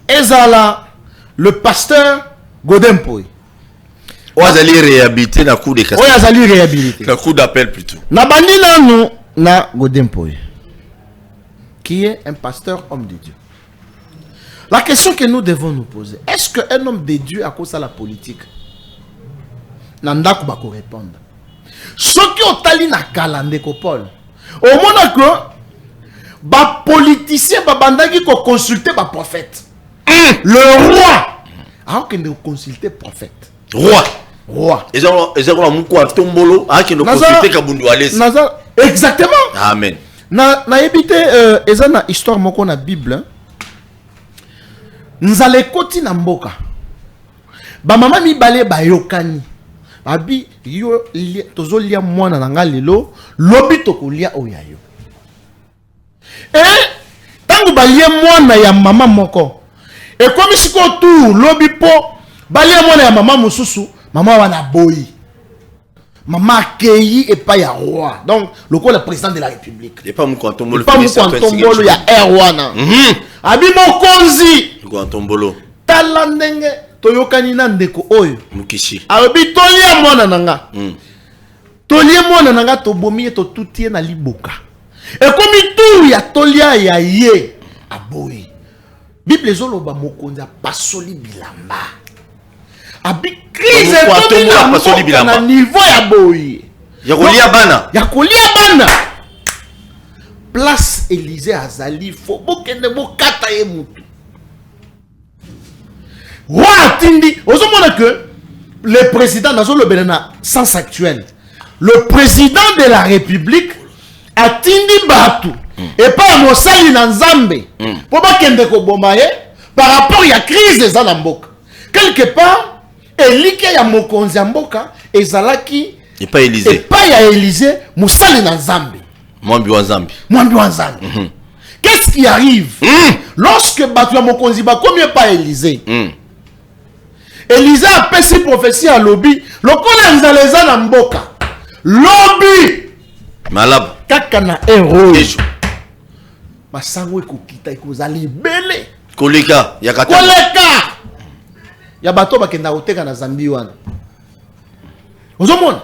Ezala le pasteur Godempoy. Oazali réhabilité la cour de cassation. Oazali réhabilité. La cour d'appel plutôt. Nabani nanu na Godempoy, qui est un pasteur homme de Dieu. La question que nous devons nous poser, est-ce qu'un homme de Dieu a cause à la politique? Nanda Koubako répondre. Ce qui ont tali na kalande Paul. Au moment que ba politicien ba bandaki ko consulter ba prophète. Le roi a que de consulter prophète. Roi. Ils ont un tombolo qui nous consulter Kabundu Alès. Exactement. Amen. Na ebité ezana histoire moko na Bible. Nzale koti na mboka. Ba mama mibale ba yokani. Abi yo tozo lia mwana na ngalelo lobi tokolia oyayo. Tangu ba lia mwana ya mama moko. Et comme si ko tout lobi po ba lia mwana ya mama mususu, mama wana boyi. Mama accueilli et pas ya roi. Donc le président de la République. Et pas Moukantombolo. Pas Moukantombolo ya erwana. Abi mokonzi. Moukantombolo. Talandenge toyokani na ndeko oyo. Mukishi. Abi tolia mwana nanga. Tolia mwana nanga tobomi to tutie na liboka. Et comme tout ya tolia ya ye aboyi. Bible zoloba mokonzi pasoli bilamba. Abi crise na niveau ya boyi. Yakolia bana. Yakolia bana. Place Élysée Azali fo bokende bokata ye mutu. Roi Tindi, osomona que le président nazolo benana sens actuel. Le président de la République a tindi batu et pas mosali na Nzambe. Po bakende ko bomaye par rapport ya crise de Zalamboka. Quelque part Elike ya mokonzi mboka ezalaki et pas Élysée. Et pas ya Élysée musali na Nzambe. Mwambi wa Nzambe. Mwambi wa Nzambe. Qu'est-ce qui arrive lorsque batu ya mokonzi ba combien pas Élysée? Élysée a pesi prophétie à lobby, lokola nzaleza na mboka. Lobby malab kaka na héros. Masango ekokita ekozali belé. Koleka ya kata. Koleka. Ya bato bakenda oteka na Zambie wana. Ozomona.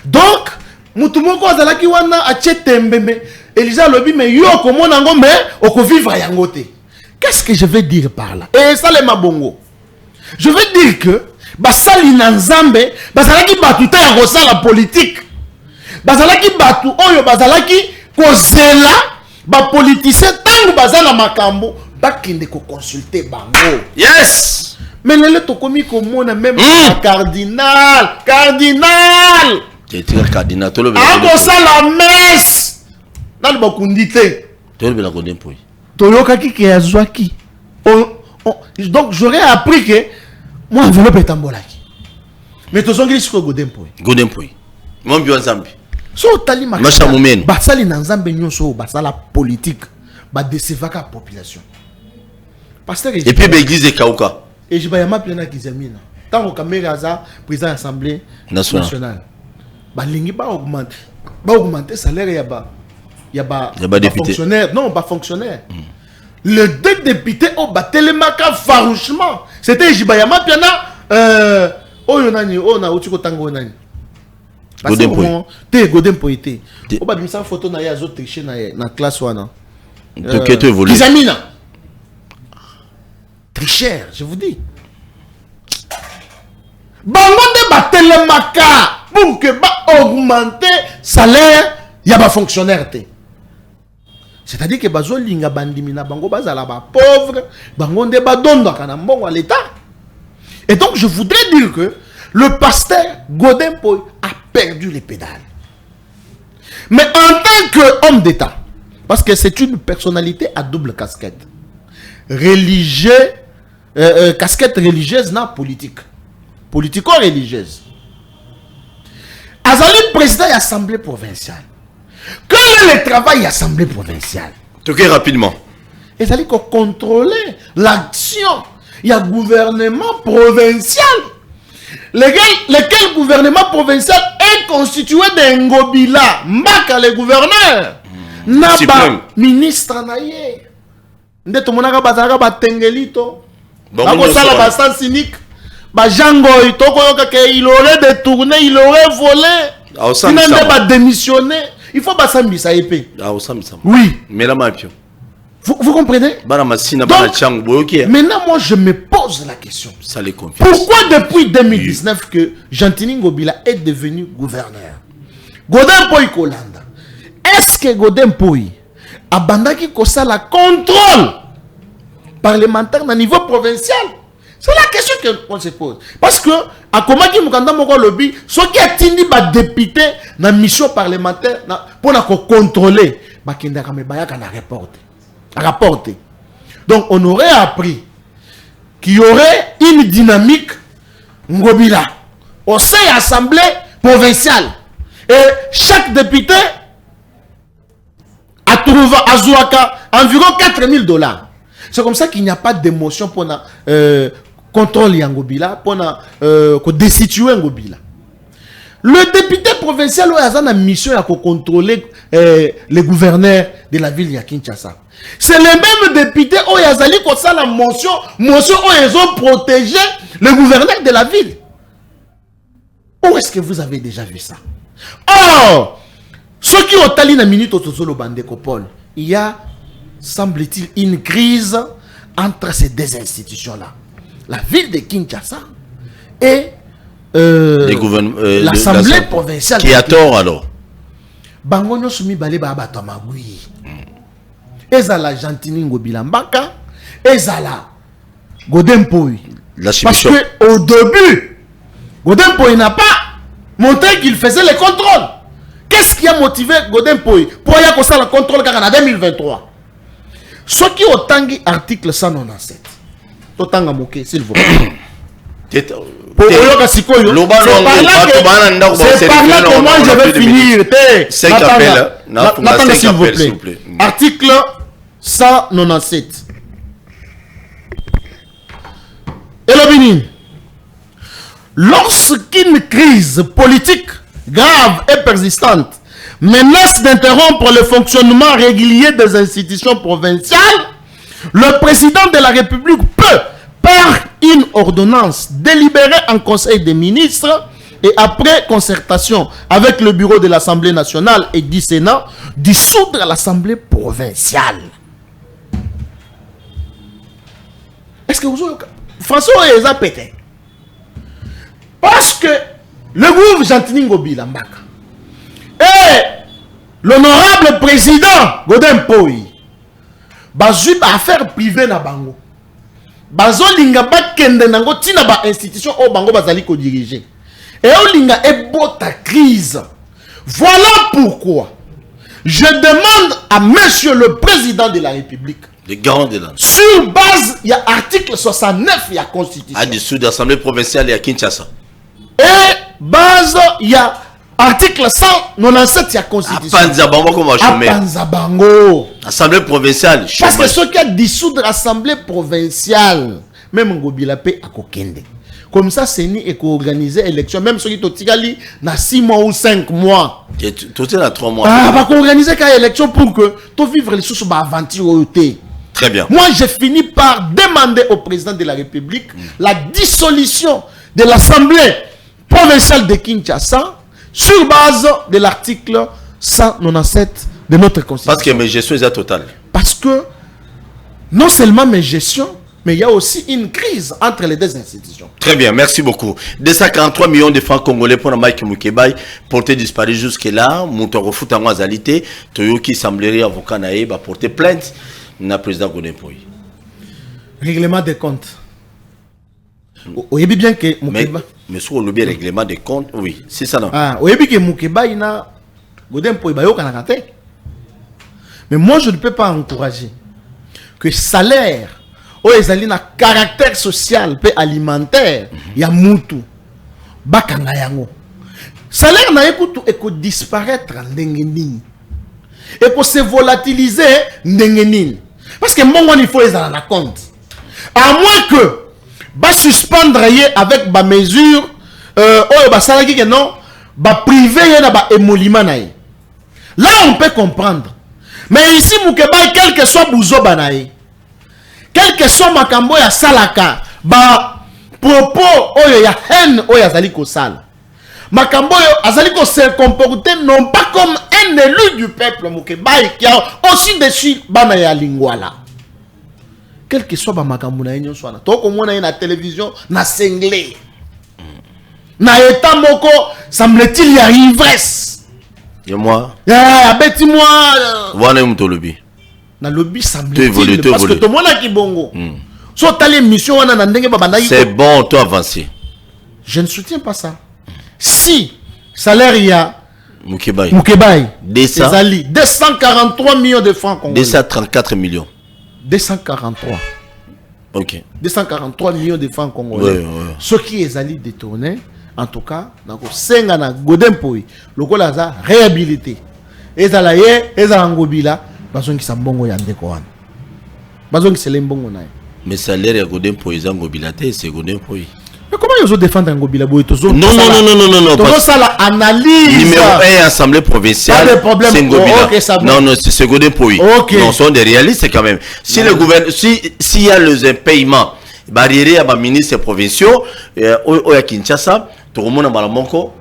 Donc mutu moko azalaki wana achete mbembe. Elisa lobi mais yo komona ngo mais okovivre yango te. Qu'est-ce que je veux dire par là? Et ça le mabongo. Je veux dire que basali na Nzambe bazalaki batu ta ya kosala politique. Bazalaki batu oyo bazalaki kozela ba politicien tangu bazala makambo bakende ko consulter bango. Yes. Mais le tokomi komona même cardinal. C'est un cardinal to le ako sala messe. Dans bakundité. To le Godempoy. Toyoka ki ke azwaki. Donc j'aurais appris que moi enveloppe est embolaki. Mais tozongeli siko Godempoy. Godempoy. Mwambi wa Nzambe. So tali makaka. Masha mumene. Basali na Nzambe nyonso basala politique. Ba décevaka population. Pasteur et puis l'église est Kauka. Et je vais m'appeler na Kizamina. Tant que caméra ça président de l'Assemblée nationale. Balingi ba augmente. augmenter salaire il y a député. Fonctionnaire. Non, pas fonctionnaire. Les deux députés ont battu les maca farouchement. C'était Jibayama Piana. Oyonani, on a Otiko Tango Nani. Godem Poité. On va une photo na ya zo tricher na classe wana. Tu évolues. Kizamina. Tricher, je vous dis. Bangonde batele maka pour que ba augmenter salaire ya ba fonctionnaire te. C'est-à-dire que bazo linga bandimina bango bazala ba pauvre bangonde ba dondo kana mbongo à l'état. Et donc je voudrais dire que le pasteur Godem Poy a perdu les pédales. Mais en tant qu'homme d'État, parce que c'est une personnalité à double casquette, casquette religieuse, non politique, politico-religieuse. Azali président de l'Assemblée provinciale. Quel est le travail de l'Assemblée provinciale? Toquez rapidement. Azali qu'on contrôler l'action. Il y a gouvernement provincial. Lequel gouvernement provincial est constitué d'Engobila, Mbaka le gouverneur, Naba ministre naye. Nde to monaka bazaka batengelito. Bako sala basan cynique. Bajango itoko yoka ke il aurait détourné, il aurait volé. Il n'a pas démissionné. Il faut basambisa épée. Oui. Mais la mapio. Vous comprenez? Donc, maintenant, moi, je me pose la question. Ça les confie. Pourquoi depuis 2019 que Jantini Ngobila est devenu gouverneur? Godem Poy Kolanda. Est-ce que Godem Poy a bandaki kosa la contrôle parlementaire au niveau provincial? C'est la question qu'on se pose. Parce que, à comment qui mukanda moko lobby, ceux qui attendent ba député na mission parlementaire pour contrôler, ba kenda kamebaya kana rapporter. Donc on aurait appris qu'il y aurait une dynamique Ngobila au sein de l'Assemblée provinciale. Et chaque député a trouvé à Zouaka environ $4,000. C'est comme ça qu'il n'y a pas d'émotion pour contrôle Ngobila, pour destituer Ngobila. Le député provincial a une mission à contrôler les gouverneurs de la ville de Kinshasa. C'est les mêmes députés qui ont la motion où ils ont protégé le gouverneur de la ville. Où est-ce que vous avez déjà vu ça? Or, ceux qui ont tali na minute au Bandeko Paul, il y a, semble-t-il, une crise entre ces deux institutions-là. La ville de Kinshasa et l'Assemblée provinciale. Qui a tort alors? Bangonyo Soumi Balé Baba Tomagui. Ezala Jantini Ngobila Mbaka. Ezala Godem Poy. Parce qu'au début, Godem Poy n'a pas montré qu'il faisait les contrôles. Qu'est-ce qui a motivé Godem Poy pour y avoir le contrôle en 2023? Ce qui est au tangi article 197. Totanga moké, s'il vous plaît. C'est par là que moi je vais finir. S'il vous plaît. Article 197. Elobinin. Lorsqu'une crise politique grave et persistante menace d'interrompre le fonctionnement régulier des institutions provinciales, le président de la République peut, par une ordonnance délibérée en Conseil des ministres et après concertation avec le bureau de l'Assemblée nationale et du Sénat, dissoudre l'Assemblée provinciale. Est-ce que vous avez... François est pété. Parce que le groupe Jantini Ngobila Mbaka et l'honorable président Godem Poy bazui ba affaire privée na bango. Bazo linga ba kende nango tina ba institution o bango bazali ko diriger. Et o linga ebota crise. Voilà pourquoi je demande à monsieur le président de la République, le garant de l'Inde, sur base il y a article 69 il y a constitution. À dessous de l'Assemblée provinciale et à Kinshasa. Et base il y a article 197 il y a constitution. Panzabango. Assemblée provinciale. Parce que ceux qui a dissous de l'Assemblée provinciale, même ngobila pe akokende. Comme ça, CENI est organisé élection, même ceux qui totikali na 6 mois ou 5 mois. Tout est à 3 mois. Ah, va organiser une élection pour que tu vivre les choses aventure. Très bien. Moi, j'ai fini par demander au président de la République la dissolution de l'Assemblée provinciale de Kinshasa sur base de l'article 197 de notre Constitution. Parce que mes gestions sont totales. Parce que non seulement mes gestions, mais il y a aussi une crise entre les deux institutions. Très bien, merci beaucoup. 243 millions de francs congolais pour Mike Mukebai, porté disparu jusque-là. Moutoro Foutango Azalité, Toyoki semblerait avocat naïe, va porter plainte. Na président Godempoy. Règlement des comptes. Vous savez bien que Mukeba. Mais sur le bien règlement des comptes, oui, c'est ça non. Ah, vous savez que Mukeba il a Godempoy ba yo kanakate. Mais moi je ne peux pas encourager que salaire ou ezali na caractère social pe alimentaire ya mutu bakanga yango. Salaire na ekutu eko disparaître ndenge nini. Eko se volatiliser ndenge nini. Parce que mon il faut les à la compte. À moins que ba suspendre avec ba mesure oh ba salaki que non ba privé na ba émolument na. Là on peut comprendre. Mais ici Mukeba quel que soit buzo banaye. Quel que soit makambo ya salaka ba propos oyo ya haine oyo azali ko sala. Makambo oyo azali ko se comporter non pas comme un élu du peuple Mukeba qui a aussi dessus bana ya lingwala. Quel que soit ba makambo na enyo swana. To ko mona na télévision na senglé. Na état moko semble-t-il y a ivresse. Et moi? Ah, beti moi. Voilà mon lobby. Na lobby semble-t-il parce que to mona ki bongo. So tali mission wana na ndenge ba bandaki. C'est bon, toi avancer. Je ne soutiens pas ça. Si salaire il y a Mukebai 243 millions de francs congolais. 234 millions. 243. Ok. 243 millions de francs congolais. Ouais. Ce qui est allé détourner, en tout cas, dans le Senga na Godempoy, le col a réhabilité. Et ça là, et ça ngobila, parce qui s'ambongo yande koan. Parce qui c'est l'embongo na. Mais salaire ya Godempoy zangobilate, c'est Godempoy. Mais comment ils ont défendu un gobila boy to Non. Tout ça la analyse. Numéro 1 assemblée provinciale. Pas de problème. C'est Ngobila. Okay, ça non, c'est Godempoy. Okay. Non, sont des réalistes quand même. Si le gouvernement, s'il y a les impayements, barrière à ma ministre provinciaux, à Kinshasa, tout le monde a malamonko,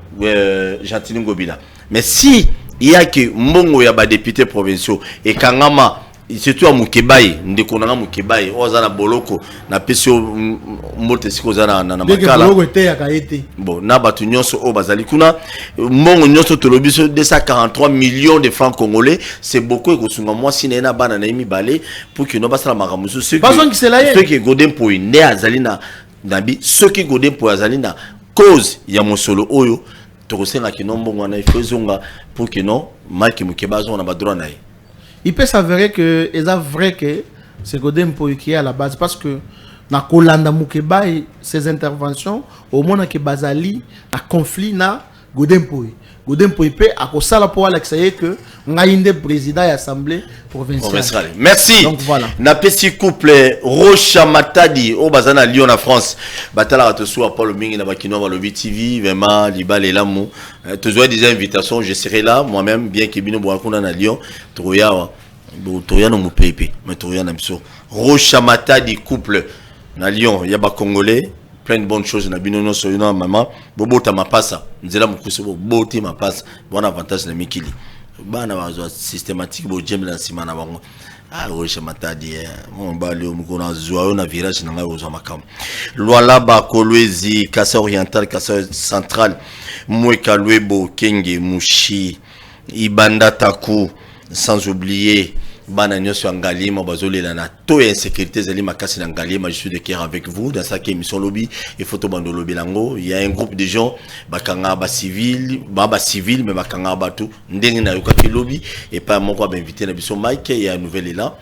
Gentili Ngobila. Mais si il y a que Mbongo ya ba députés provinciaux et Kangama, surtout à Mukebai, Ndekonanga Mukebai, Ozana Boloko, na pesio mote siko zana na makala. Bon, na batu nyonso o bazali kuna, Mbongo nyonso tolobiso 243 millions de francs congolais, c'est beaucoup et kosunga moi sinena bana na imi balé pour que no basala makamusu ceux qui Godempoy ne azali na nabi ceux qui Godempoy azali na cause ya mosolo oyo tokosenga kino Mbongo na ifezonga pour que non Mike Mukeba zo na ba droit na. Il peut s'avérer que c'est vrai que c'est Godempoy qui est à la base parce que na Kolanda Mukeba ses interventions au moment que Bazali a conflit na Godempoy peut à kosala pour l'accès que ngainde président de l'Assemblée provinciale. Merci. Donc voilà. Na petit couple Rocha Matadi au bazana Lyon en France. Batala to so Paul Mingi na bakino ba lobby TV vraiment libale lamu. Toujours des invitations, je serai là moi-même bien que bino boakuna na Lyon. Toya no mupepe, mais toya na biso. Rocha Matadi couple na Lyon, ya ba congolais. Plein de bonnes choses na bino no so na maman bobota mapasa nzela mukuso bobote mapasa bon avantage na mikili bana bazo systématique bo jemela na sima na bango Rocha Matadi mon bali mukona zwa na virage na ngai ozo makam Luala ba Kolwezi Kasa oriental Kasa central Mweka Lwebo Kenge Mushi Ibanda Taku sans oublier bana nyonso Ngalima bazolela na to ya insécurité zali makasi na Ngalima. Je suis de cœur avec vous dans sa émission lobby et photo bando lobby lango. Il y a un groupe de gens bakanga ba civil mais bakanga batu ndenge na yokaki lobby et pas moko ba invité na biso Mike. Il y a une nouvelle élan.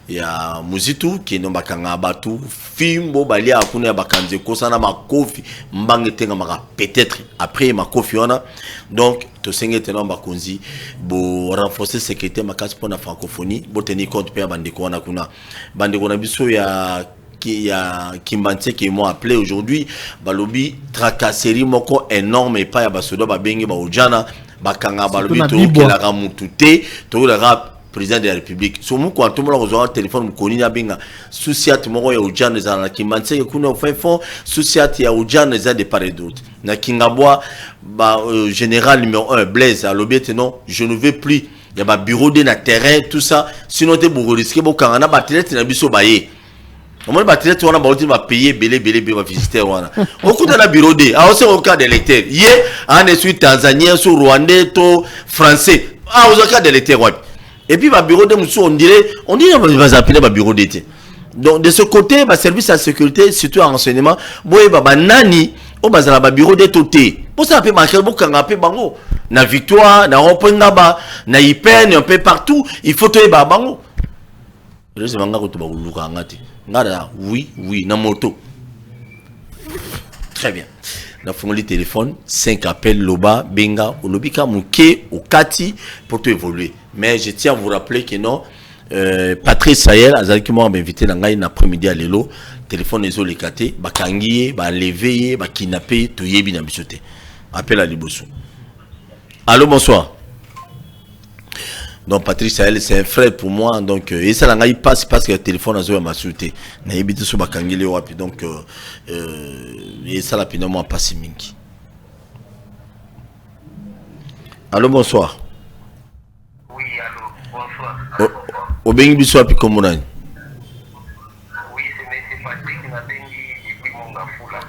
Il y a Muzitu qui est bakanga batu fimbo bali akuna bakanze kosana makofi mbange tenga maka peut-être après makofi ona. Donc to senge tena bakonzi bo renforcer sécurité makasi pour la francophonie bo tenir compte pe bandeko na kuna bandeko na biso ya qui a Kimbanse qui m'ont appelé aujourd'hui balobi tracasserie moko énorme et pas ya basoda ba bengi ba ojana bakanga balobi to la ramutute to la président de la République so mu kwa tomola ko téléphone mukoni na benga souciat moko ya ojana za na Kimbanse kuna au fin fond souciat ya ojana za de part et d'autre na Kingabwa ba général numéro 1 Blaise alobi non je ne veux plus il y a ba bureau de na terrain tout ça sinon te bourgo risquer bokanga na batterie na biso baye. On va battre tout on va payer belé va visiter wana. Au coup de la bureau D, ah c'est au cas d'électeur. Hier, en est tanzanien, sur rwandais, to français. Ah au cas d'électeur ouais. Et puis va bureau D on dirait va appeler va bureau D. Donc de ce côté, va service à sécurité, surtout en renseignement, boye ba nani, on va la bureau D toté. Pour ça peut marquer beaucoup kanga pe bango. Na victoire, na ropenga ba, na hyper, un peu partout, il faut te ba bango. Je sais pas ko luka ngati. Nada, oui, na moto. Très bien. Na fongoli téléphone, 5 appels loba, benga, olobika muke, okati pour te évoluer. Mais je tiens à vous rappeler que non, Patrice Sahel, azali qui m'a invité dans un après-midi à l'élo, téléphone ezo lekate, ba kangiye, ba lever, ba kidnapper, to yebi na bisote. Appel à Liboso. Allô, bonsoir. Donc Patrice Sahel c'est un frère pour moi donc et ça il passe parce que le téléphone a joué à ma sûreté na yebite so bakangeli wapi donc et ça la finalement passe mingi. Allô bonsoir. Oui allô bonsoir. Obengi biso wapi komonani. Oui c'est monsieur Patrick na bengi depuis Mongafula.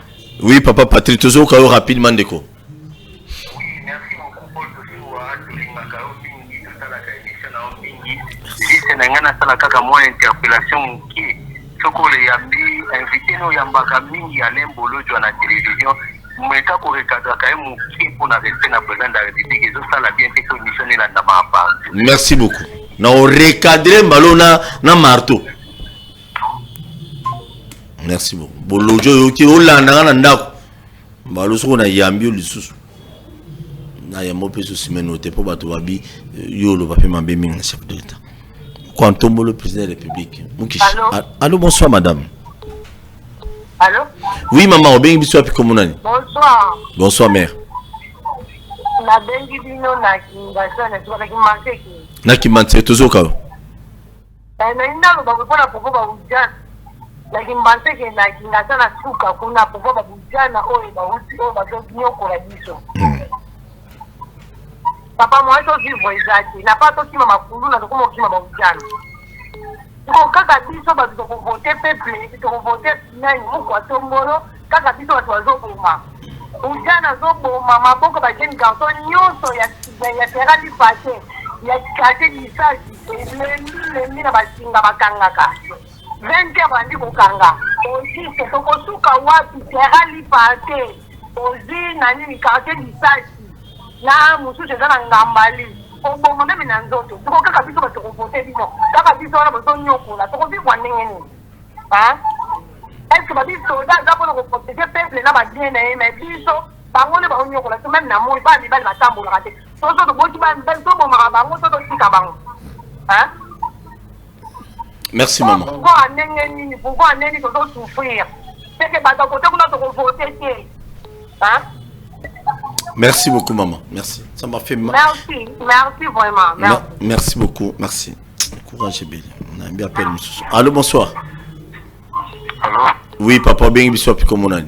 Oui papa Patrick toujours ka rapidement ndeko. Nangana sala kaka moi interpellation qui soko le yambi invité no yambaka mingi ya lembolo jo na télévision mweka ko recadrer ka mu qui pour na respect na président de la République zo sala bien fait so mission na ndama pa. Merci beaucoup. Na o recadrer balona na marteau. Merci beaucoup. Bolojo yo ki olanda na ndako. Balo soko na yambi lisusu. Na yambo peso simenote po bato babi yo lo ba pe mambe mingi na chef de l'État. Quand on le président de la République. Allô, bonsoir madame. Allô? Oui maman, bien bisous puis comment on est? Bonsoir. Bonsoir mère. Na bengi bino na kingasha na tuka kimanse ki. Na kimanse toujours ka. Na ina lo bakupona popo ba ujana. Na kimanse ke na kingasha na tuka kuna popo ba ujana oyo ba uti o ba zo nyoko la biso. Papa moi je suis voisage n'a pas tout qui m'a makulu na ko mo ki mama ujana. Ko kaka biso ba zo ko voter peuple to voter nani mo ko tombolo kaka biso watu wazo boma. Ujana zo boma maboko ba jeune garçon nyonso ya ferali pate ya kate disaji le na basinga bakangaka. 20 bandi ko kanga. Osi se to ko suka wapi ferali pate. Ozi nani ni kate disaji. Na musu je zana ngambali obo mame mina nzoto ko kaka biso ba to voter bino kaka biso na bozo nyoko la to ko bi wanengeni ha est-ce que ba biso da pour protéger peuple na ba bien na mais biso bango le ba nyoko la même na mo ba bi ba matambo la kate so so to boki ba so bo ma bango so to tika bango ha. Merci maman. Pourquoi anengeni pourquoi anengeni to souffrir c'est que ba to ko to voter hein. Merci beaucoup maman, merci. Ça m'a fait mal. Merci vraiment. Merci. Merci beaucoup, merci. Courage et belle. On a bien appelé monsieur. Allô, bonsoir. Allô? Oui, papa, bien bisous puis comment on est?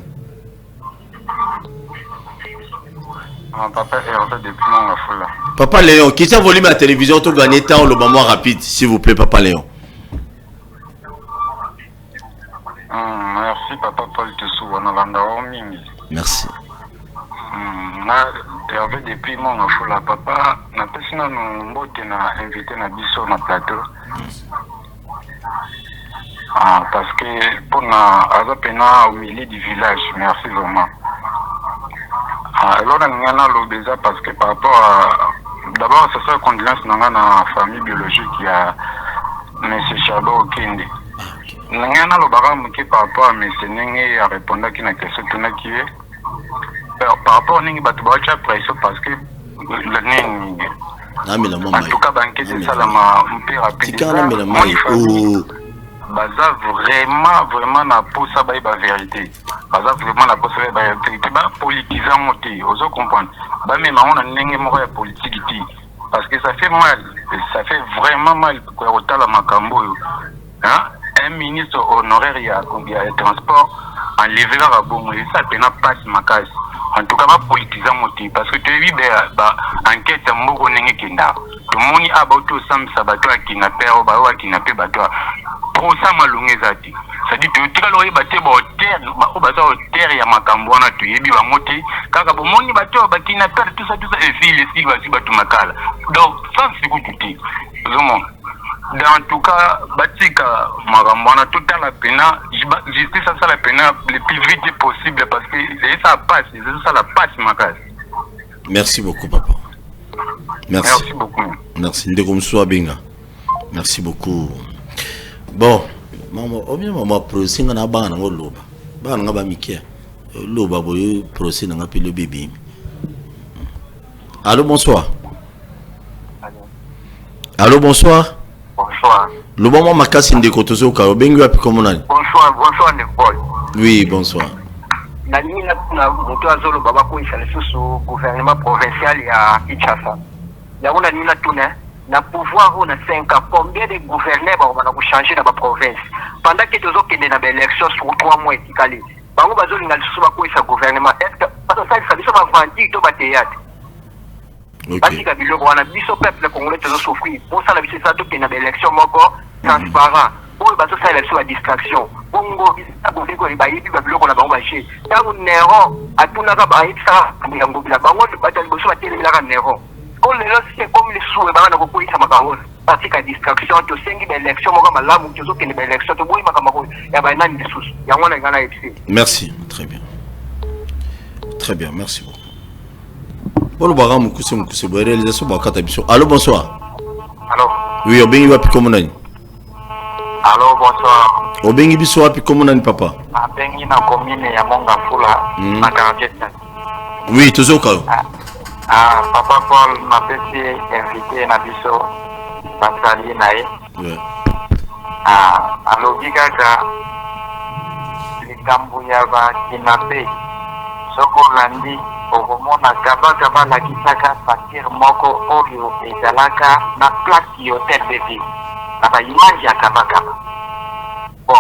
Papa est depuis Mongafula. Papa Léon, qui t'a volé ma télévision pour gagner temps le moment rapide, s'il vous plaît, papa Léon. Merci papa Paul Tessou, on a l'endroit Merci. Il y avait depuis mon affola papa na pesina no mbote na invité na biso na plateau parce que pour na azapena au milieu du village merci vraiment alors on a l'obéza parce que par rapport à d'abord c'est ça condoléance na famille biologique il y a monsieur Chabo Okende nangana lo bara muke par rapport à monsieur Nenge a répondre qui na question tuna qui est par rapport à Ningi Batubacha pression parce que le Ningi. En tout cas, c'est ça la ma rapide. baza vraiment na posa ba vérité baza vraiment na posa ba vérité ba politiser moté ozo comprendre ba même on a ndenge moko ya politique ti parce que ça fait vraiment mal pour otala makambo hein un ministre honoraire ya transport enlever la bongo et ça pena passe makasi en tout cas ba politiser moté parce que tu vis ba enquête moko ndenge kenda to moni abato samsa bato akinape o ba akinape bato pour ça malungezati ça dit tu tika lo yebate ba hotel ba baza hotel ya makambo na tu yebi ba moti kaka bo moni bato ba kinape tout ça et file si ba si bato makala donc ça c'est tout tout vraiment dans tout cas batika makambo na tout la pena justice ça la pena le plus vite possible parce que ça passe ça la passe makasi. Merci beaucoup papa. Merci beaucoup. Merci ndeko mswa benga. Merci beaucoup. Bon, maman procès na bana ngoloba. Bana ngaba mikia. Loba boyo procès nga pe le bébé. Allô bonsoir. Allô bonsoir. Bonsoir. Le moment makasi ndeko tozo ka bengi wapi komonani. Bonsoir Nicole. Oui, bonsoir. Na nini na moto azolo baba ko isa lesusu gouvernement provincial ya Kinshasa. Ya ona nini tuna na pouvoir on a 5 ans combien de gouverneurs ba ko changer na ba province pendant que tozo kende na ba élection sur 3 mois etikali. Bango bazoli na lesusu ba ko isa gouvernement est-ce que parce que ça biso ba vandi to ba théâtre. OK. Parce que biloko wana biso peuple congolais tozo souffrir. Pour ça la biso ça to kende na ba élection moko transparent. Pour bazo ça élection la distraction. Bongo abonné ko ba yibi ba biloko na bango ba chez. Tango Nero atuna ka ba yitsa yango bila bango batali boso bateli la ka Nero. Quand les gens c'est comme les sous et bah on a beaucoup ça macaroni parce que distraction tu sais que l'élection moi comme là tu sais que l'élection tu vois macaroni ya bah nani des sous ya on a gagné ici. Merci, très bien, merci beaucoup. Bon le baram mukuse bo réalisation ba kata biso. Allô bonsoir. Allô. Oui, obengi wapi komonani. Allô bonsoir. Obengi biso wapi komonani papa. Obengi na commune ya Monga Fula na 47. Oui, tozoka. Papa Paul m'a fait inviter na biso pasali nae. Ouais. Alobi kaka likambo ya ba kinape soko landi okomona kaba la kisaka fakir moko oyo ezalaka na plaque ya hotel de ville na ba image ya kaba. Bon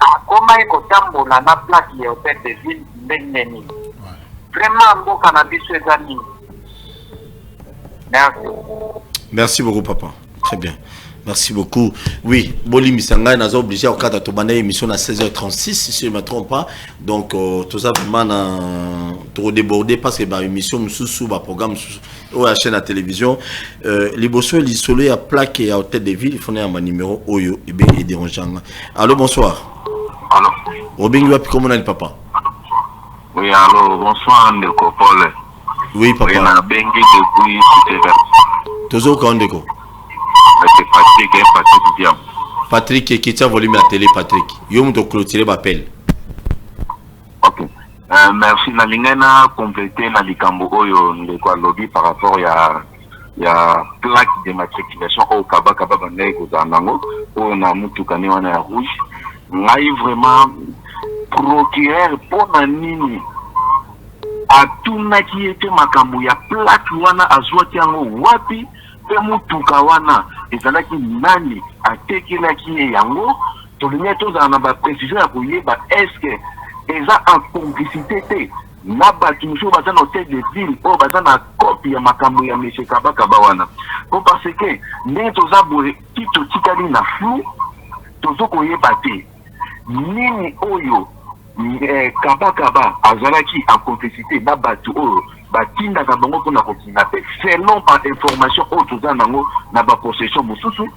akoma ekotambola na plaque ya hotel de ville ndenge nini. Vraiment mboka na biso ezali. Merci beaucoup papa. Très bien. Merci beaucoup. Oui, Boli Misanga n'a obligé au cadre de ton émission à 16h36 si je ne me trompe pas. Donc tout ça vraiment trop débordé parce que l'émission sous le programme ou la chaîne à télévision les bossos l'isolé à plaque et à hôtel de ville il faut un numéro oyo et bien et dérangeant. Allô bonsoir. Allô. Robin Wapi comment on papa? Oui, allô, bonsoir, Ndeko Paul. Oui, papa. Oui, na bengi depuis Tevers. Tozo Kandeko. C'est Patrick Diam. Patrick qui t'a volume à télé, Patrick. Yo m'to clôturer l'appel. Ok. Merci. Na lingana compléter na likambo oyo Ndeko lobby par rapport ya plaque de matriculation au Kaba Bandai Kozanango au na mutukane wana ya rouge. Ngai vraiment procureur pona nini atuna ki ete makambo ya plaque wana azwaki yango wapi pe mutuka wana ezalaki nani atekelaki yango tolinye tozala na baprécision ya koyeba eske eza en complicité te na bato mosusu baza na hotel de ville oyo baza na kopi ya makambo ya monsieur kabakaba wana po parce que ndenge toza boye ti totikali na flou tozokoyeba te nini oyo Kaba azalaki en complicité na batu oyo batindaka bango mpona kokinape selon par information oyo toza nango na bapossession mosusu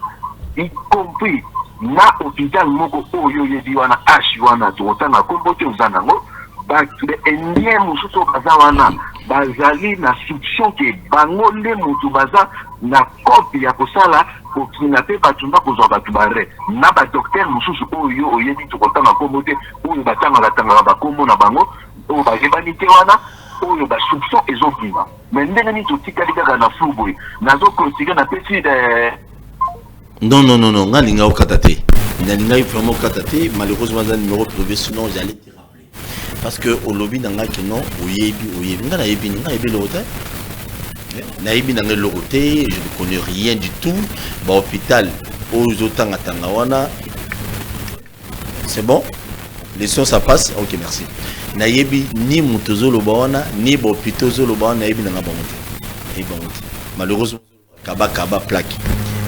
y compris na hôpital moko oyo yebi wana ashi wana tokotanga kombo te oza nango baendien mosusu baza wana bazali na soupçon ke bango nde motu baza na kopi ya kosala kokinape bato mba kozwa bato bare na badokter mosusu oyo oyebi tokotanga kombo te oyo batangaka bakombo na bango oyo bayebani te wana oyo basoupçon ezobima me ndenge nini totikali kaka na flou boye nazokotike na pesi non nga linga okata te Nalinga vraiment kataté, malheureusement un numéro privé, sinon j'allais te rappeler. Parce que au lobby dans la non, oyebi, nga na yebi le hôtel. Na yebi dans le hôtel, je ne connais rien du tout. Bah hôpital, aux autant à Tangawana. C'est bon? Les sons ça passe? Ok, merci. Na yebi ni mutozo lo bawana, ni bo pitozo lo bawana, na yebi dans la banque. Malheureusement, kaba plaque.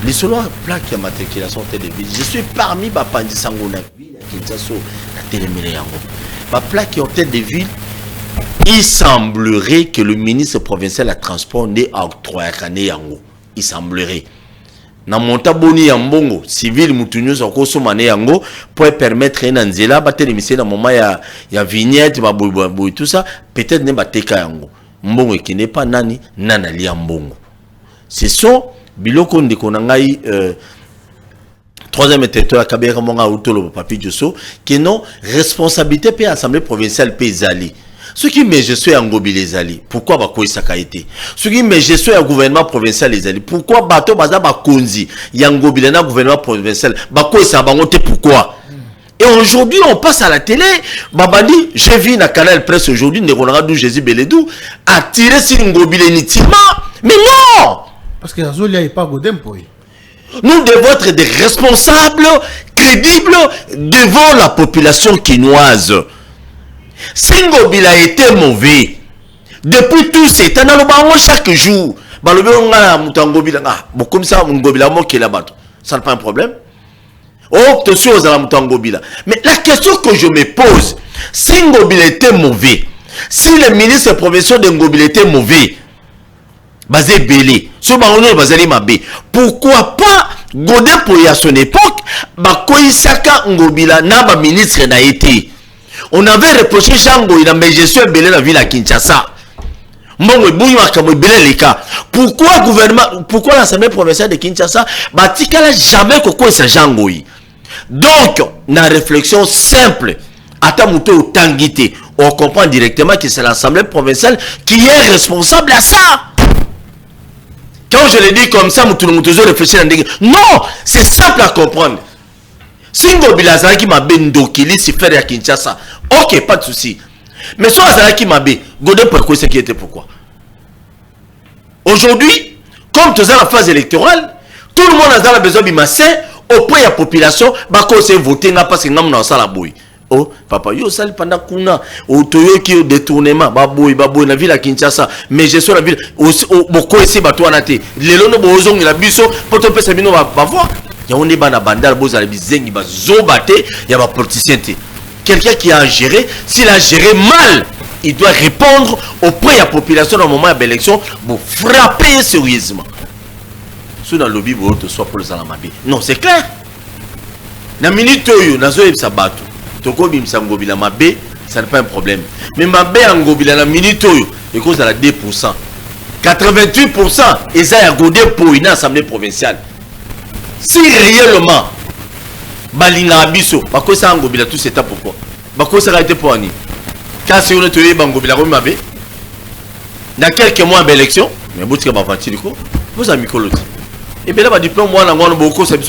Les solo plaques à matriculation tête de ville. Je suis parmi ma pandi sangona ville qui est la téléméré yango. Ma plaque en tête de ville. Il semblerait que le ministre provincial de transport n'est à octroyer yango. Il semblerait. Na monta boni yambongo civil mutunyo so ko so mané yango pour permettre un nzela ba télémisé na moment ya vignette ba boy tout ça peut-être ne ba teka yango. Mbongo qui n'est pas nani nana li yambongo. Ce sont biloko ndeko na ngai troisième territoire kabera monga utolo papi joso qui non responsabilité pe assemblée provinciale pe zali ce qui met je suis en gobi les ali pourquoi ba ko isaka été ce qui met je suis au gouvernement provincial les ali pourquoi bato baza ba konzi ya ngobi na gouvernement provincial ba ko isa bango te pourquoi. Et aujourd'hui, on passe à la télé. Babandi, j'ai vu dans Canal Presse aujourd'hui, Neronara Jésus Beledou, a tiré sur Ngobile inutilement. Mais non! Parce que Azolia n'est pas Godempo. Nous devons être des responsables crédibles devant la population quinoise. Si Ngobile a été mauvais, depuis tout ces temps, chaque jour, comme ça, Ngobile a moqué là-bas. Ça n'est pas un problème. Oh, tu suis aux Alamutangobila. Mais la question que je me pose, si Ngobila était mauvais, si le ministre provincial de Ngobila était mauvais, basé belé, sur Barono Bazali Mabé, pourquoi pas Godin pour y à son époque, Bakoisaka Ngobila n'a pas ministre n'a été. On avait reproché Chango, il a mis gestion belé la ville à Kinshasa. Pourquoi gouvernement, pourquoi l'Assemblée provinciale de Kinshasa, Batikala jamais Koko sa Jangoui. Donc, la réflexion simple, Atamuto Tangité, on comprend directement que c'est l'Assemblée provinciale qui est responsable à ça. Quand je le dis comme ça, Moutouzou réfléchit. Non, c'est simple à comprendre. Si Ngobila qui m'a bendo qui s'y fait à Kinshasa, ok, pas de souci. Mais soit Azalaki Mabé, Godin pourquoi c'est qui était pourquoi. Aujourd'hui, comme tu as la phase électorale, tout le monde a besoin de masser auprès de la population, bako se voter n'a pas ce nom dans la bouille. Oh, papa, yo sali pendant kuna, au toyo qui au détournement, baboui, la ville à Kinshasa, mais je suis la ville, boko ici, bato anate, les lono bozong la biso, pour te passer bino va voir. Il y a un débat na bandal, boza la bizengi, ba zobate, il y a ma politicien. Quelqu'un qui a géré, s'il a géré mal, il doit répondre auprès de la population dans le moment de l'élection pour frapper sérieusement. Si dans le lobby, vous soit pour les alamabé. Non, c'est clair. Dans la minute où vous avez ça battu, ça n'est pas un problème. Mais Mabé en Gobila, la minute où il cause à la 2%. 88%, ils ont godé pour une assemblée provinciale. Si réellement, Balinga Abisso, pourquoi ça en Gobila tout c'est pourquoi? Pourquoi ça a été pour Annie? Quand c'est une théorie Bangobila Mabé, dans quelques mois d'élection, mais vous avez fait vous avez mis le et bien là, le diplôme, moi, on a beaucoup de choses.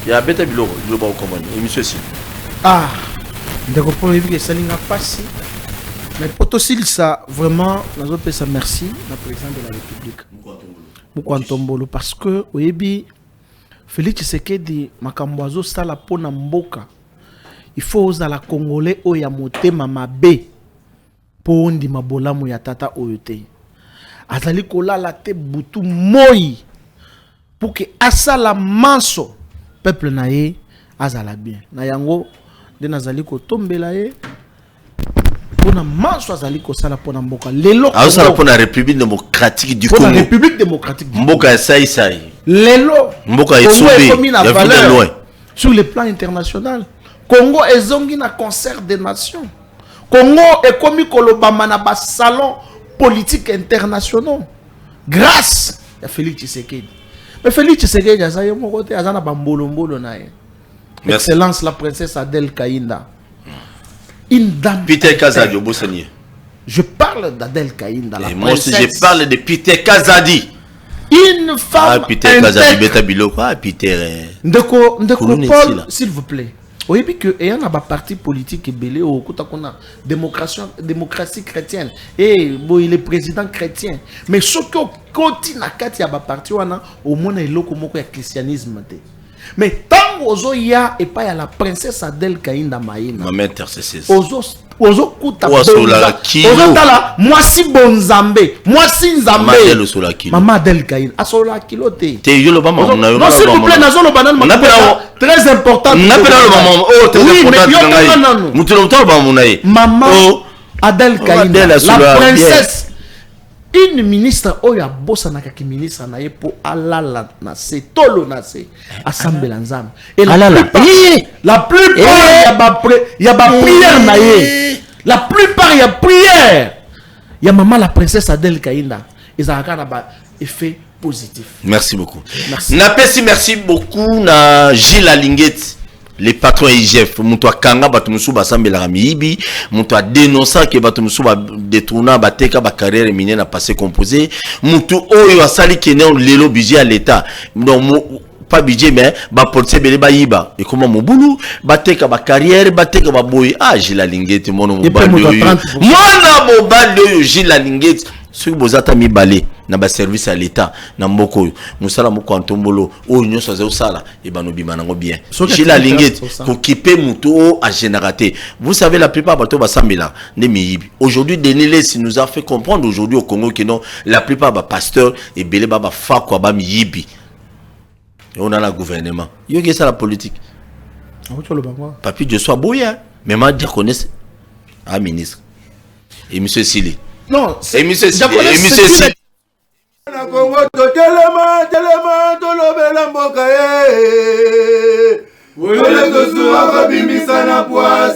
Il y a un peu de bilo, global command, et monsieur aussi. Ah, d'accord, pour éviter que ça n'a pas passé. Mais pour tout ça, vraiment, nous avons fait merci au président de la République. Moukantombolo, parce que, oui, Félix Tshisekedi, Makamboazo, ça la pona mboka. Il faut oser la Congolais, ou ya moté mamabe, pour ndi mabola mu ya tata oyote. Azali kola la te butu moi, pour que asala manso, peuple naye, azala bien. Na yango, de nazali ko tombela ye, pona manso azali ko sala pona mboka. Lelo. Azala pona République démocratique du Congo. Pona République démocratique du Congo. Mboka sai sai. Lelo. Mboka etsobe. Ya valeur loin. Sur le plan international. Congo ezongi na concert des nations. Congo est comme kolobama na ba salon politique internationaux. Grâce à Félix Tshisekedi. Mais Félix Tshisekedi a ça mon côté azana bambolo na ye. Excellence la princesse Adèle Kaïnda. Une dame. Peter Kazadi au Bossanier. Je parle d'Adèle Kaïnda la princesse. Moi aussi je parle de Peter Kazadi. Une femme Peter Kazalibeta Biloko. Peter. Ndeko Koulouni Paul, ici, là. s'il vous plaît. Oui, puis que il y a un parti politique belé au côté qu'on a démocratie chrétienne et bon il est président chrétien. Mais ce que continue à kati ya ba parti wana au moins il loko moko ya christianisme te. Mais tant ozo ya et pas ya la princesse Adèle Kainda Maïna. Maman intercesseur. Ozo kuta ozo tala mwasi bonzambe mwasi nzambe Maman Adèle Kainda asola kilo te. Te yolo ba maman na yo. Non s'il vous plaît nazolo banane très important. Maman Adèle Kainda, la princesse, une ministre oya bossa na kaki ministre na ye po alala na se tolo na se assemblée nzambe. Et la plupart y a ba prière na ye. La plupart y a prière. Y a maman la princesse Adèle Kainda. Ils ont un effet positif. Merci beaucoup. Merci. Merci beaucoup na Gilles Alinguet, les patrons IGF. Muto kanga batumusu basambe la miibi, muto a dénoncé que batumusu ba détourna bateka ba carrière minière na passé composé, muto oyo asali kene lelo budget à l'état. Donc pas budget mais ba porter bele ba yiba et comment mon boulot bateka ba carrière bateka ba boy Gilles Alinguet mono mobali mwana mobali oyo Gilles Alinguet ceux qui bozata mi balé na ba service à l'état na mboko musala moko antombolo o nyonso za osala e banobima nango bien Gilles Alinguet ko kipe muto a générateur. Vous savez la plupart bato basambela ne miyibi. Aujourd'hui Denis si nous a fait comprendre aujourd'hui au Congo que non la plupart ba pasteurs et belé ba fa quoi ba miyibi. Et on a la gouvernement. Yo que ça la politique. Papi je sois boya mais ma dire connaisse à ministre. Et monsieur Sili. Non, c'est monsieur Sili. Na Congo to telema tolobela mboka ye. Wole to suwa kabimisa na poise.